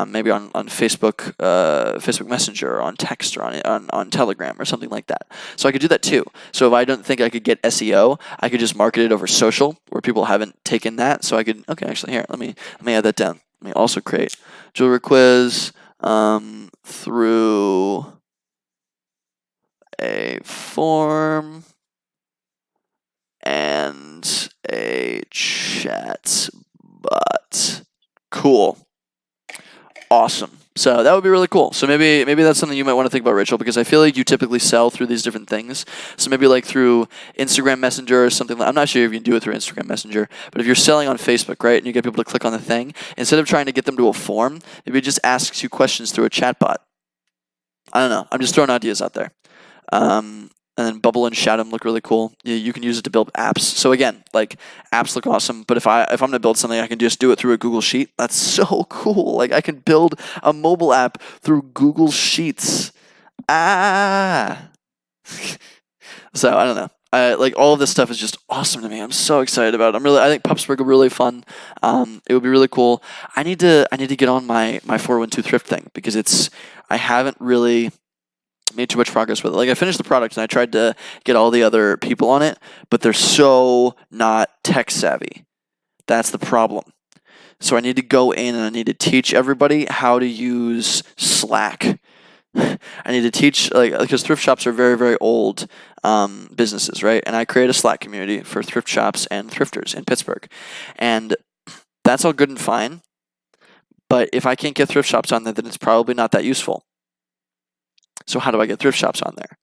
maybe on Facebook, Facebook Messenger, or on text, or on Telegram, or something like that. So I could do that too. So if I don't think I could get SEO, I could just market it over social, where people haven't taken that. So I could, okay, actually here, let me add that down. Let me also create jewelry quiz through a form and a chat bot. Cool. Awesome. So that would be really cool. So maybe that's something you might want to think about, Rachel, because I feel like you typically sell through these different things. So maybe like through Instagram Messenger or something. I'm not sure if you can do it through Instagram Messenger, but if you're selling on Facebook, right, and you get people to click on the thing, instead of trying to get them to a form, maybe it just asks you questions through a chatbot. I don't know. I'm just throwing ideas out there. And then Bubble and Shadow look really cool. You can use it to build apps. So again, like apps look awesome, but if I'm gonna build something, I can just do it through a Google Sheet. That's so cool. Like I can build a mobile app through Google Sheets. So I don't know. Like all of this stuff is just awesome to me. I'm so excited about it. I think PupSprig will be really fun. It would be really cool. I need to get on my 412 thrift thing because I haven't really made too much progress with it. Like I finished the product and I tried to get all the other people on it, but they're so not tech savvy. That's the problem. So I need to go in and I need to teach everybody how to use Slack. I need to teach, like, because thrift shops are very, very old businesses, right? And I create a Slack community for thrift shops and thrifters in Pittsburgh. And that's all good and fine. But if I can't get thrift shops on there, then it's probably not that useful. So how do I get thrift shops on there?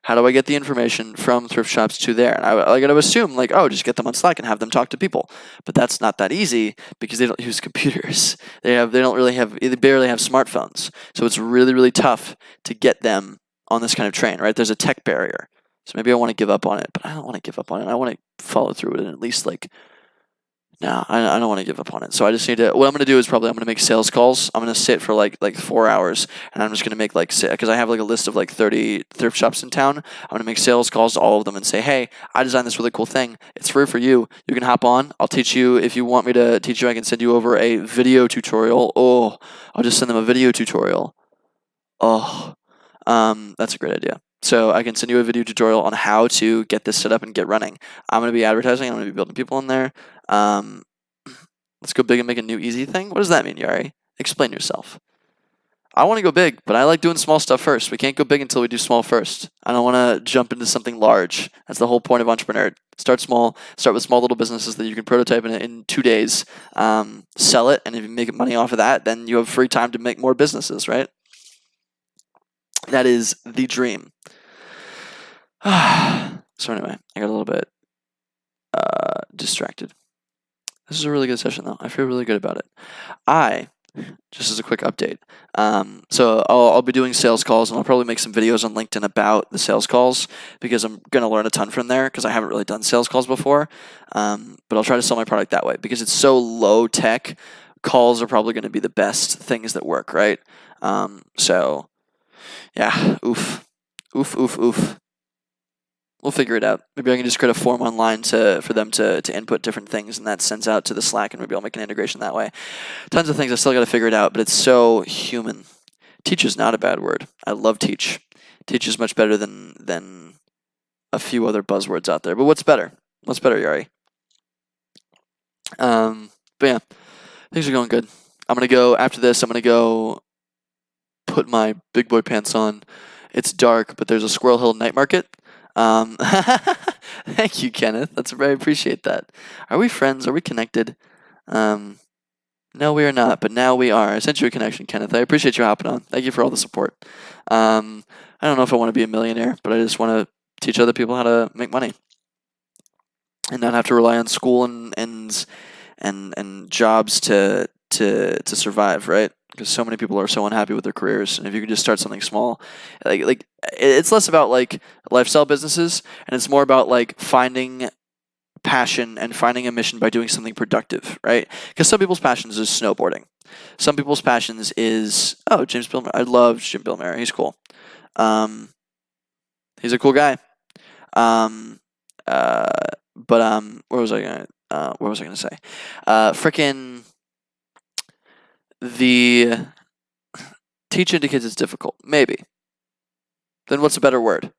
How do I get the information from thrift shops to there? And I got to assume, like, oh, just get them on Slack and have them talk to people. But that's not that easy because they don't use computers. They barely have smartphones. So it's really, really tough to get them on this kind of train, right? There's a tech barrier. So maybe I want to give up on it, but I don't want to give up on it. I want to follow through with it and at least like. No, I don't want to give up on it. So I just need to. What I'm going to do is probably I'm going to make sales calls. I'm going to sit for like 4 hours, and I'm just going to make because I have like a list of like 30 thrift shops in town. I'm going to make sales calls to all of them and say, hey, I designed this really cool thing. It's free for you. You can hop on. I'll teach you. If you want me to teach you, I can send you over a video tutorial. Oh, I'll just send them a video tutorial. Oh, that's a great idea. So I can send you a video tutorial on how to get this set up and get running. I'm going to be advertising. I'm going to be building people in there. Let's go big and make a new easy thing. What does that mean, Yari? Explain yourself. I want to go big, but I like doing small stuff first. We can't go big until we do small first. I don't want to jump into something large. That's the whole point of entrepreneur. Start small. Start with small little businesses that you can prototype in 2 days. Sell it, and if you make money off of that, then you have free time to make more businesses, right? That is the dream. So anyway, I got a little bit distracted. This is a really good session, though. I feel really good about it. Just as a quick update, so I'll be doing sales calls, and I'll probably make some videos on LinkedIn about the sales calls because I'm going to learn a ton from there because I haven't really done sales calls before. But I'll try to sell my product that way because it's so low tech. Calls are probably going to be the best things that work, right? So yeah, oof. We'll figure it out. Maybe I can just create a form online for them to input different things, and that sends out to the Slack, and maybe I'll make an integration that way. Tons of things. I still got to figure it out, but it's so human. Teach is not a bad word. I love teach. Teach is much better than a few other buzzwords out there. But what's better? What's better, Yari? But yeah, things are going good. I'm going to go, after this, I'm going to go put my big boy pants on. It's dark, but there's a Squirrel Hill night market. Thank you, Kenneth. I appreciate that. Are we friends? Are we connected? No, we are not, but now we are. I sent you a connection, Kenneth. I appreciate you hopping on. Thank you for all the support. I don't know if I want to be a millionaire, but I just want to teach other people how to make money and not have to rely on school and jobs to survive, right? Because so many people are so unhappy with their careers, and if you can just start something small, like it's less about like lifestyle businesses, and it's more about like finding passion and finding a mission by doing something productive, right? Because some people's passions is snowboarding. Some people's passions is, oh, James Bill. I love Jim Bill. He's cool. He's a cool guy. What was I gonna say? Frickin' the teaching to kids is difficult. Maybe. Then what's a better word?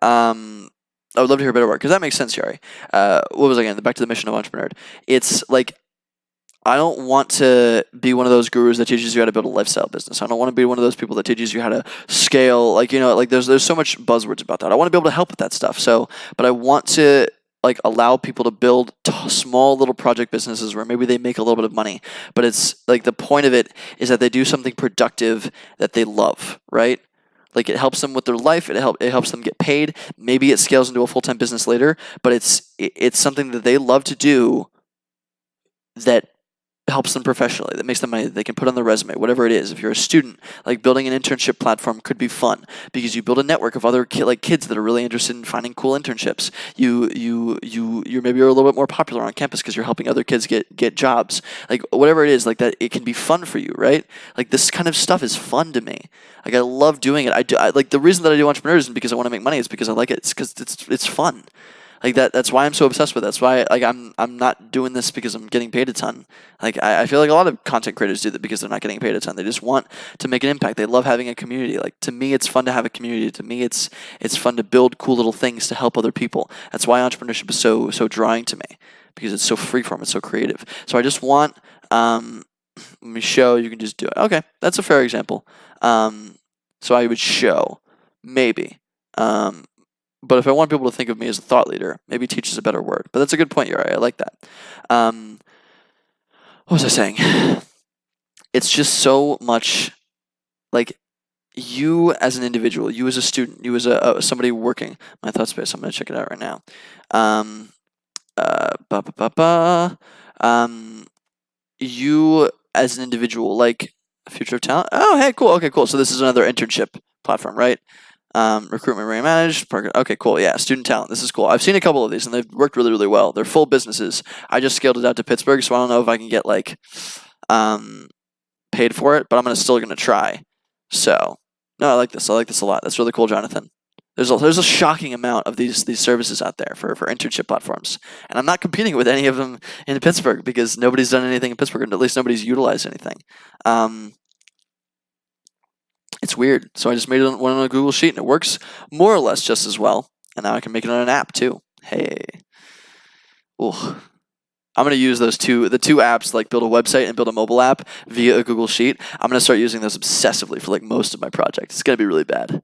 I would love to hear a better word because that makes sense, Yari. What was I again? Back to the mission of Entrepreneur. It's like I don't want to be one of those gurus that teaches you how to build a lifestyle business. I don't want to be one of those people that teaches you how to scale. Like, there's so much buzzwords about that. I want to be able to help with that stuff. But I want to allow people to build small little project businesses where maybe they make a little bit of money. But it's like the point of it is that they do something productive that they love, right? Like it helps them with their life. It helps them get paid. Maybe it scales into a full-time business later. But it's something that they love to do that helps them professionally, that makes them money that they can put on their resume, whatever it is. If you're a student, like building an internship platform could be fun because you build a network of other kids that are really interested in finding cool internships. You're maybe a little bit more popular on campus because you're helping other kids get jobs. Like whatever it is, like that, it can be fun for you, right? Like this kind of stuff is fun to me. Like I love doing it. I like the reason that I do entrepreneurs isn't because I want to make money. It's because I like it. It's because it's fun. Like that's why I'm so obsessed with it. That's why I'm not doing this because I'm getting paid a ton. Like I feel like a lot of content creators do that because they're not getting paid a ton. They just want to make an impact. They love having a community. Like to me, it's fun to have a community. To me, it's fun to build cool little things to help other people. That's why entrepreneurship is so drawing to me because it's so freeform. It's so creative. So I just want let me show. You can just do it. Okay, that's a fair example. So I would show maybe. But if I want people to think of me as a thought leader, maybe teach is a better word. But that's a good point, Yuri. I like that. What was I saying? It's just so much like you as an individual, you as a student, you as somebody working. My thought space. I'm going to check it out right now. You as an individual, like future of talent. Oh, hey, cool. Okay, cool. So this is another internship platform, right? Recruitment managed. Okay, cool. Yeah, student talent. This is cool. I've seen a couple of these, and they've worked really, really well. They're full businesses. I just scaled it out to Pittsburgh, so I don't know if I can get paid for it, but I'm still gonna try. So, no, I like this. I like this a lot. That's really cool, Jonathan. There's a shocking amount of these services out there for internship platforms, and I'm not competing with any of them in Pittsburgh because nobody's done anything in Pittsburgh, and at least nobody's utilized anything. It's weird. So I just made one on a Google Sheet, and it works more or less just as well. And now I can make it on an app too. Hey. Ooh. I'm going to use the two apps, like build a website and build a mobile app via a Google Sheet. I'm going to start using those obsessively for most of my projects. It's going to be really bad.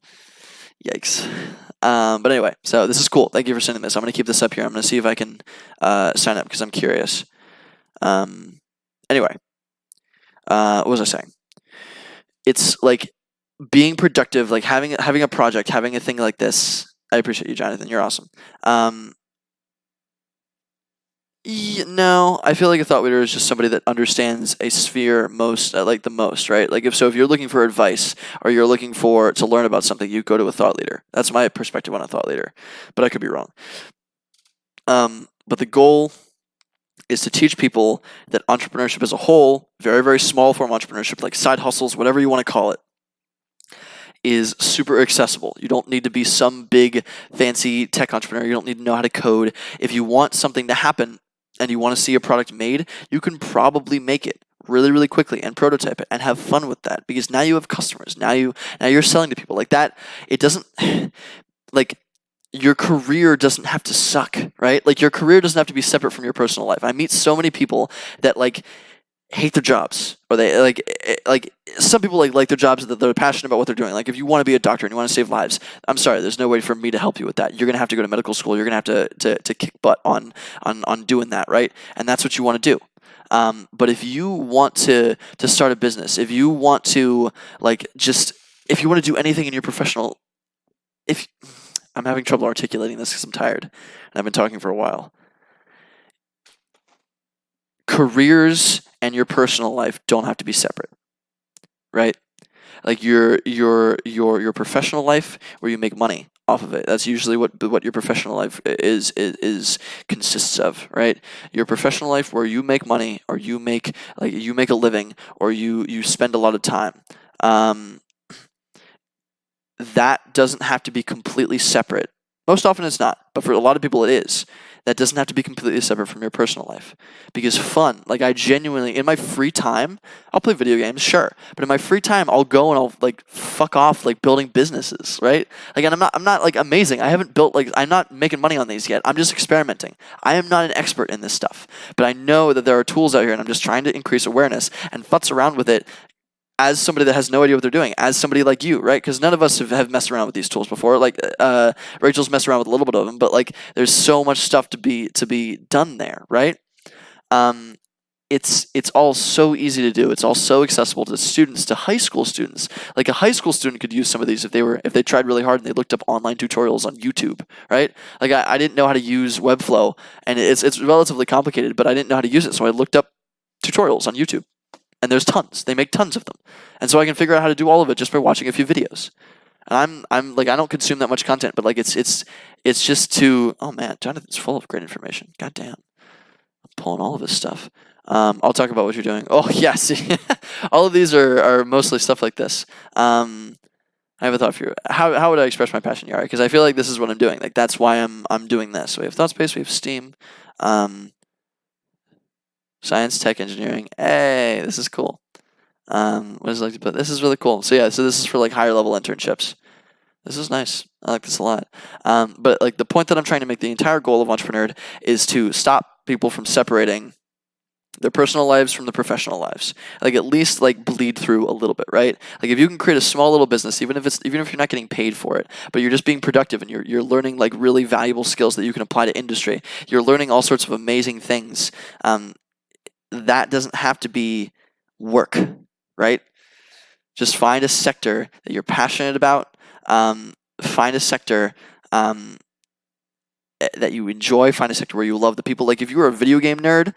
Yikes. But anyway, so this is cool. Thank you for sending this. I'm going to keep this up here. I'm going to see if I can sign up because I'm curious. Anyway. What was I saying? It's like being productive, like having a project, having a thing like this. I appreciate you, Jonathan. You're awesome. No, I feel like a thought leader is just somebody that understands a sphere the most, right? Like if you're looking for advice or you're looking to learn about something, you go to a thought leader. That's my perspective on a thought leader, but I could be wrong. But the goal is to teach people that entrepreneurship as a whole, very, very small form entrepreneurship, like side hustles, whatever you want to call it, is super accessible. You don't need to be some big fancy tech entrepreneur. You don't need to know how to code. If you want something to happen and you want to see a product made, you can probably make it really, really quickly and prototype it and have fun with that because now you have customers. Now you're selling to people like that. It doesn't like your career doesn't have to suck, right? Like your career doesn't have to be separate from your personal life. I meet so many people that hate their jobs, or they like some people like their jobs that they're passionate about what they're doing. Like if you want to be a doctor and you want to save lives, I'm sorry, there's no way for me to help you with that. You're gonna have to go to medical school. You're gonna have to kick butt on doing that, right? And that's what you want to do. But if you want to start a business, if you want to if you want to do anything in your professional, I'm having trouble articulating this because I'm tired and I've been talking for a while. Careers and your personal life don't have to be separate, right? Like your professional life where you make money off of it. That's usually what your professional life is consists of, right? Your professional life where you make money, or you make a living, or you spend a lot of time. That doesn't have to be completely separate. Most often it's not, but for a lot of people it is. That doesn't have to be completely separate from your personal life. Because fun, like I genuinely, in my free time, I'll play video games, sure. But in my free time, I'll go and I'll like fuck off like building businesses, right? Like, and I'm not like amazing. I haven't built, like, I'm not making money on these yet. I'm just experimenting. I am not an expert in this stuff. But I know that there are tools out here, and I'm just trying to increase awareness and futz around with it as somebody that has no idea what they're doing, as somebody like you, right? Because none of us have messed around with these tools before. Like Rachel's messed around with a little bit of them, but like there's so much stuff to be done there, right? It's all so easy to do. It's all so accessible to students, to high school students. Like a high school student could use some of these if they tried really hard and they looked up online tutorials on YouTube, right? Like I didn't know how to use Webflow, and it's relatively complicated, but I didn't know how to use it, so I looked up tutorials on YouTube. And there's tons. They make tons of them. And so I can figure out how to do all of it just by watching a few videos. And I'm like, I don't consume that much content, but like it's just to, oh man, Jonathan's full of great information. God damn. I'm pulling all of his stuff. I'll talk about what you're doing. Oh yes. All of these are mostly stuff like this. I have a thought for you. How would I express my passion, Yari? Because I feel like this is what I'm doing. Like that's why I'm doing this. So we have ThoughtSpace, we have Steam. Science, tech, engineering. Hey, this is cool. What is it like to put? This is really cool. So yeah, so this is for like higher level internships. This is nice. I like this a lot. But like the point that I'm trying to make, the entire goal of Entrepreneur is to stop people from separating their personal lives from the professional lives. Like at least like bleed through a little bit, right? Like if you can create a small little business, even if you're not getting paid for it, but you're just being productive and you're learning like really valuable skills that you can apply to industry. You're learning all sorts of amazing things. That doesn't have to be work, right? Just find a sector that you're passionate about. Find a sector that you enjoy. Find a sector where you love the people. Like if you were a video game nerd,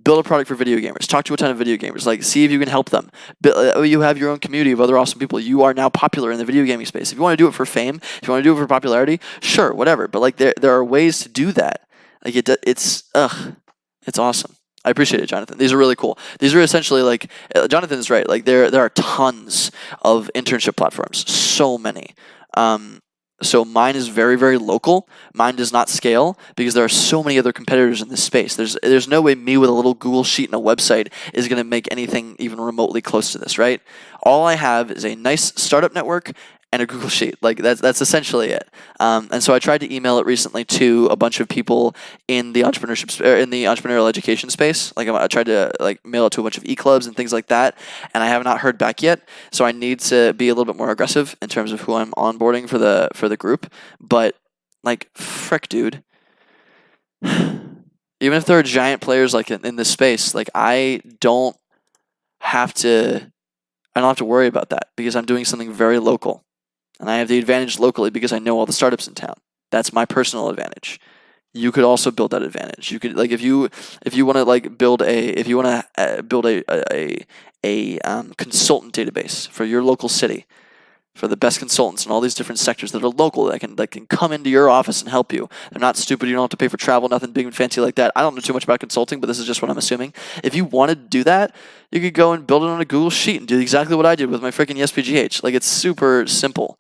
build a product for video gamers. Talk to a ton of video gamers. Like see if you can help them. You have your own community of other awesome people. You are now popular in the video gaming space. If you want to do it for fame, if you want to do it for popularity, sure, whatever. But like there are ways to do that. Like it's awesome. I appreciate it, Jonathan. These are really cool. These are essentially like Jonathan's right. Like there are tons of internship platforms. So many. So mine is very, very local. Mine does not scale because there are so many other competitors in this space. There's no way me with a little Google sheet and a website is going to make anything even remotely close to this, right? All I have is a nice startup network and a Google Sheet. Like that's essentially it. And so I tried to email it recently to a bunch of people in the entrepreneurial education space. Like I tried to like mail it to a bunch of e-clubs and things like that, and I have not heard back yet. So I need to be a little bit more aggressive in terms of who I'm onboarding for the group. But like, frick, dude. Even if there are giant players like in this space, like I don't have to worry about that because I'm doing something very local. And I have the advantage locally because I know all the startups in town. That's my personal advantage. You could also build that advantage. You could like if you want to like build a consultant database for your local city, for the best consultants in all these different sectors that are local that can come into your office and help you. They're not stupid. You don't have to pay for travel. Nothing big and fancy like that. I don't know too much about consulting, but this is just what I'm assuming. If you wanted to do that, you could go and build it on a Google Sheet and do exactly what I did with my freaking ESPGH. Like it's super simple.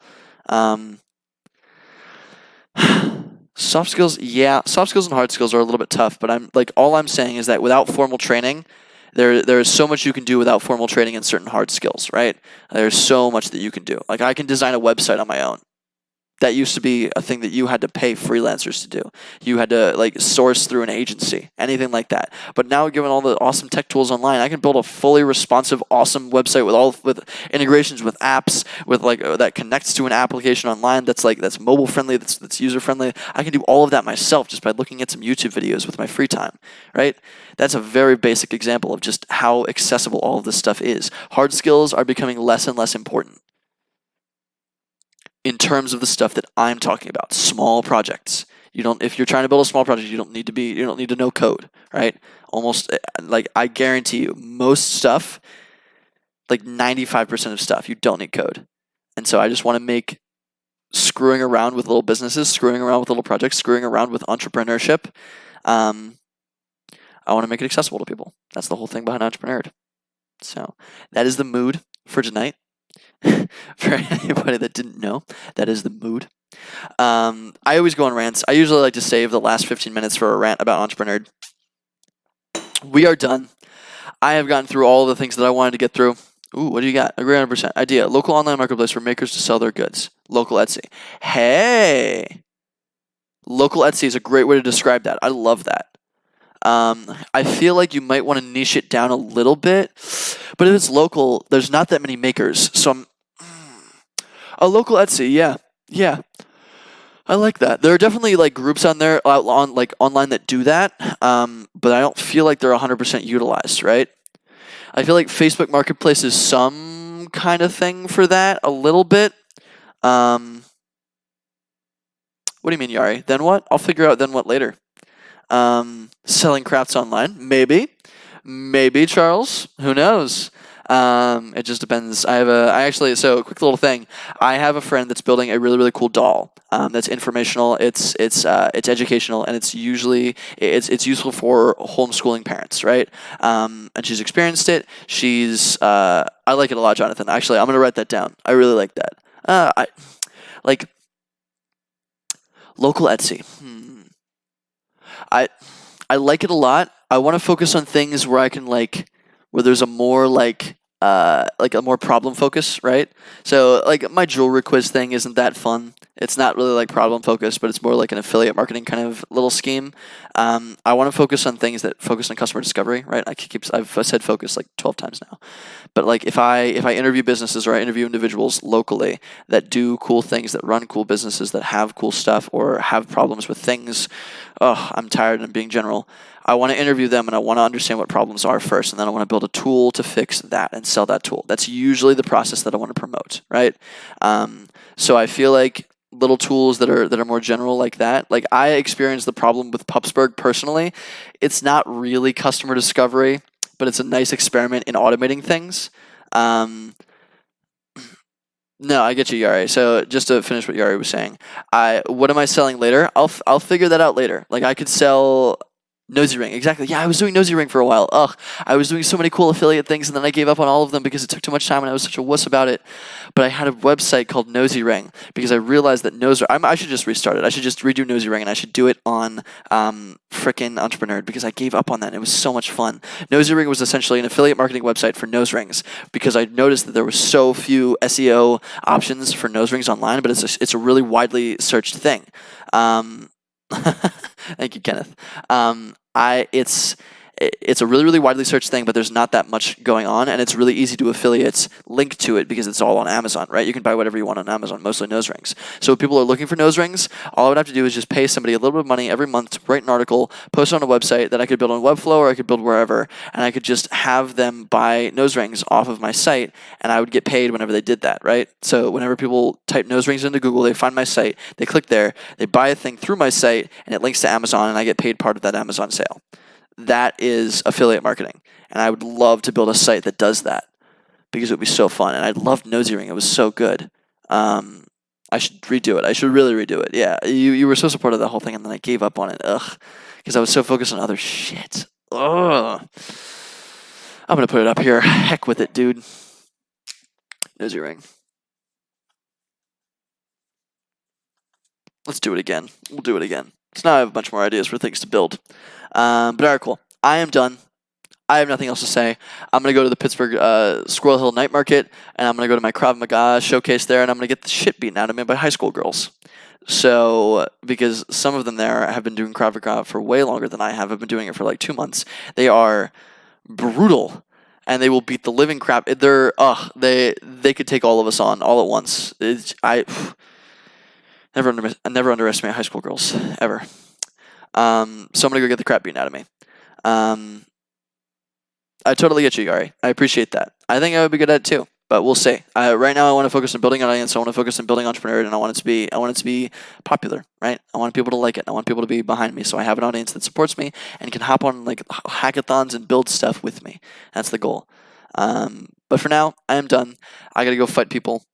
Soft skills, yeah. Soft skills and hard skills are a little bit tough, but all I'm saying is that without formal training, there is so much you can do without formal training in certain hard skills, right? There's so much that you can do. Like I can design a website on my own. That used to be a thing that you had to pay freelancers to do. You had to like source through an agency, anything like that. But now, given all the awesome tech tools online, I can build a fully responsive, awesome website with integrations with apps, with like that connects to an application online that's mobile friendly, that's user friendly. I can do all of that myself just by looking at some YouTube videos with my free time, right? That's a very basic example of just how accessible all of this stuff is. Hard skills are becoming less and less important in terms of the stuff that I'm talking about, small projects. If you're trying to build a small project, you don't need to know code, right? Almost like I guarantee you, most stuff, like 95% of stuff, you don't need code. And so I just want to make screwing around with little businesses, screwing around with little projects, screwing around with entrepreneurship. Um, I want to make it accessible to people. That's the whole thing behind Entrepreneured. So that is the mood for tonight. For anybody that didn't know, that is the mood. I always go on rants. I usually like to save the last 15 minutes for a rant about Entrepreneured. We are done. I have gotten through all the things that I wanted to get through. Ooh, what do you got? Agree 100%. Idea. Local online marketplace for makers to sell their goods. Local Etsy. Hey! Local Etsy is a great way to describe that. I love that. I feel like you might want to niche it down a little bit, but if it's local, there's not that many makers. So a local Etsy, yeah. I like that. There are definitely like groups on there on like online that do that, but I don't feel like they're 100% utilized, right? I feel like Facebook Marketplace is some kind of thing for that, a little bit. What do you mean, Yari? Then what? I'll figure out then what later. Selling crafts online, maybe Charles. Who knows? It just depends. So a quick little thing. I have a friend that's building a really cool doll. That's informational. It's educational, and it's useful for homeschooling parents, right? And she's experienced it. I like it a lot, Jonathan. Actually, I'm gonna write that down. I really like that. I like local Etsy. I like it a lot. I want to focus on things where I can where there's a more a more problem focus, right? So like my jewelry quiz thing isn't that fun. It's not really like problem focused, but it's more like an affiliate marketing kind of little scheme. I want to focus on things that focus on customer discovery, right? I've said focus like 12 times now. But like if I interview businesses or I interview individuals locally that do cool things, that run cool businesses, that have cool stuff or have problems with things, I'm tired and being general. I want to interview them and I want to understand what problems are first, and then I want to build a tool to fix that and sell that tool. That's usually the process that I want to promote, right? So I feel like little tools that are more general like that. Like I experienced the problem with Pupsburg personally. It's not really customer discovery, but it's a nice experiment in automating things. No, I get you, Yari. So just to finish what Yari was saying, what am I selling later? I'll figure that out later. Like I could sell Nosy Ring, exactly. Yeah, I was doing Nosy Ring for a while. I was doing so many cool affiliate things, and then I gave up on all of them because it took too much time, and I was such a wuss about it. But I had a website called Nosy Ring because I realized that I should just restart it. I should just redo Nosy Ring, and I should do it on frickin' Entrepreneur because I gave up on that. And it was so much fun. Nosy Ring was essentially an affiliate marketing website for nose rings because I noticed that there were so few SEO options for nose rings online, but it's a really widely searched thing. Thank you, Kenneth. It's a really widely searched thing, but there's not that much going on, and it's really easy to affiliate link to it because it's all on Amazon, right? You can buy whatever you want on Amazon, mostly nose rings. So if people are looking for nose rings, all I would have to do is just pay somebody a little bit of money every month to write an article, post it on a website that I could build on Webflow or I could build wherever, and I could just have them buy nose rings off of my site, and I would get paid whenever they did that, right? So whenever people type nose rings into Google, they find my site, they click there, they buy a thing through my site, and it links to Amazon, and I get paid part of that Amazon sale. That is affiliate marketing, and I would love to build a site that does that because it would be so fun. And I loved Nosy Ring; it was so good. I should redo it. I should really redo it. Yeah, you were so supportive of that whole thing, and then I gave up on it. Because I was so focused on other shit. I'm gonna put it up here. Heck with it, dude. Nosy Ring. Let's do it again. We'll do it again. So now I have a bunch more ideas for things to build. But alright, cool. I am done. I have nothing else to say. I'm going to go to the Pittsburgh Squirrel Hill Night Market, and I'm going to go to my Krav Maga showcase there, and I'm going to get the shit beaten out of me by high school girls. So, because some of them there have been doing Krav Maga for way longer than I have. I've been doing it for like 2 months. They are brutal, and they will beat the living crap. They could take all of us on all at once. Never underestimate high school girls, ever. So I'm gonna go get the crap beaten out of me. I totally get you, Yari. I appreciate that. I think I would be good at it too, but we'll see. Right now, I want to focus on building an audience. I want to focus on building Entrepreneur, and I want it to be popular, right? I want people to like it. I want people to be behind me, so I have an audience that supports me and can hop on like hackathons and build stuff with me. That's the goal. But for now, I am done. I gotta go fight people.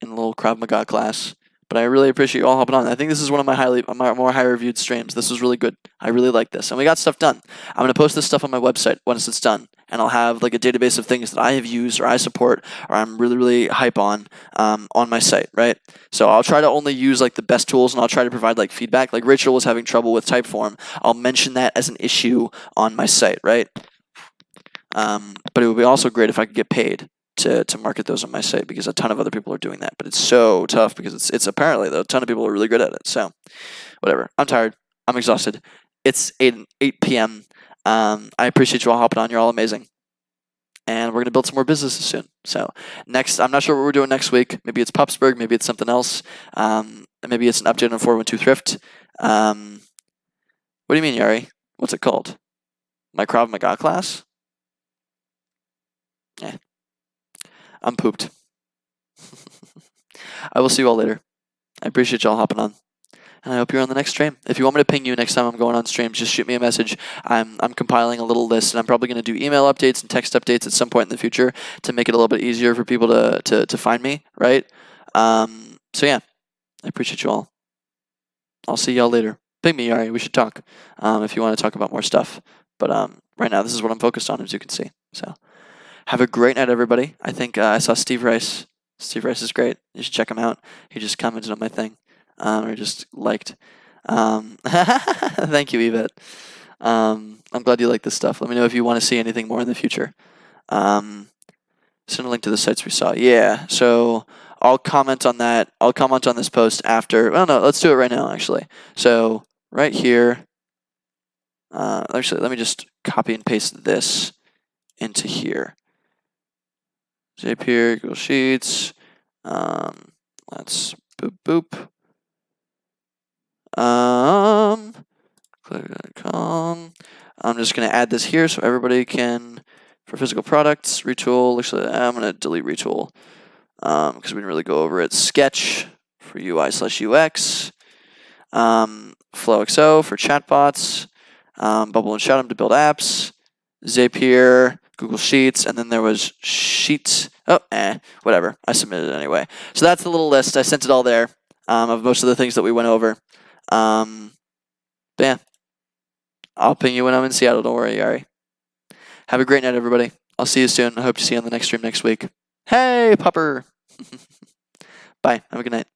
in a little Krav Maga class. But I really appreciate you all hopping on. I think this is one of my more high reviewed streams. This was really good. I really like this, and we got stuff done. I'm gonna post this stuff on my website once it's done, and I'll have like a database of things that I have used or I support or I'm really hype on my site, right? So I'll try to only use like the best tools, and I'll try to provide like feedback. Like Rachel was having trouble with Typeform. I'll mention that as an issue on my site, right? But it would be also great if I could get paid to market those on my site, because a ton of other people are doing that. But it's so tough because it's apparently, though, a ton of people are really good at it. So whatever. I'm tired. I'm exhausted. It's 8 p.m. I appreciate you all hopping on. You're all amazing. And we're going to build some more businesses soon. So next, I'm not sure what we're doing next week. Maybe it's Pupsburg. Maybe it's something else. Maybe it's an update on 412 Thrift. What do you mean, Yari? What's it called? My Krav Maga class? Yeah. I'm pooped. I will see you all later. I appreciate y'all hopping on. And I hope you're on the next stream. If you want me to ping you next time I'm going on stream, just shoot me a message. I'm compiling a little list, and I'm probably going to do email updates and text updates at some point in the future to make it a little bit easier for people to find me, right? So yeah, I appreciate you all. I'll see y'all later. Ping me, Yari. We should talk if you want to talk about more stuff. But right now, this is what I'm focused on, as you can see. So have a great night, everybody. I think I saw Steve Rice. Steve Rice is great. You should check him out. He just commented on my thing, or just liked. Thank you, Yvette. I'm glad you like this stuff. Let me know if you want to see anything more in the future. Send a link to the sites we saw. Yeah, so I'll comment on that. I'll comment on this post after. Well, no, let's do it right now, actually. So right here, actually, let me just copy and paste this into here. Zapier, Google Sheets. Let's boop. Click.com. I'm just going to add this here so everybody can, for physical products, retool. Actually, I'm going to delete retool because we didn't really go over it. Sketch for UI/UX. FlowXO for chatbots. Bubble and Shadow to build apps. Zapier, Google Sheets, and then there was Sheets. Oh, whatever. I submitted it anyway. So that's the little list. I sent it all there of most of the things that we went over. But yeah, I'll ping you when I'm in Seattle. Don't worry, Yari. Have a great night, everybody. I'll see you soon. I hope to see you on the next stream next week. Hey, Pupper. Bye. Have a good night.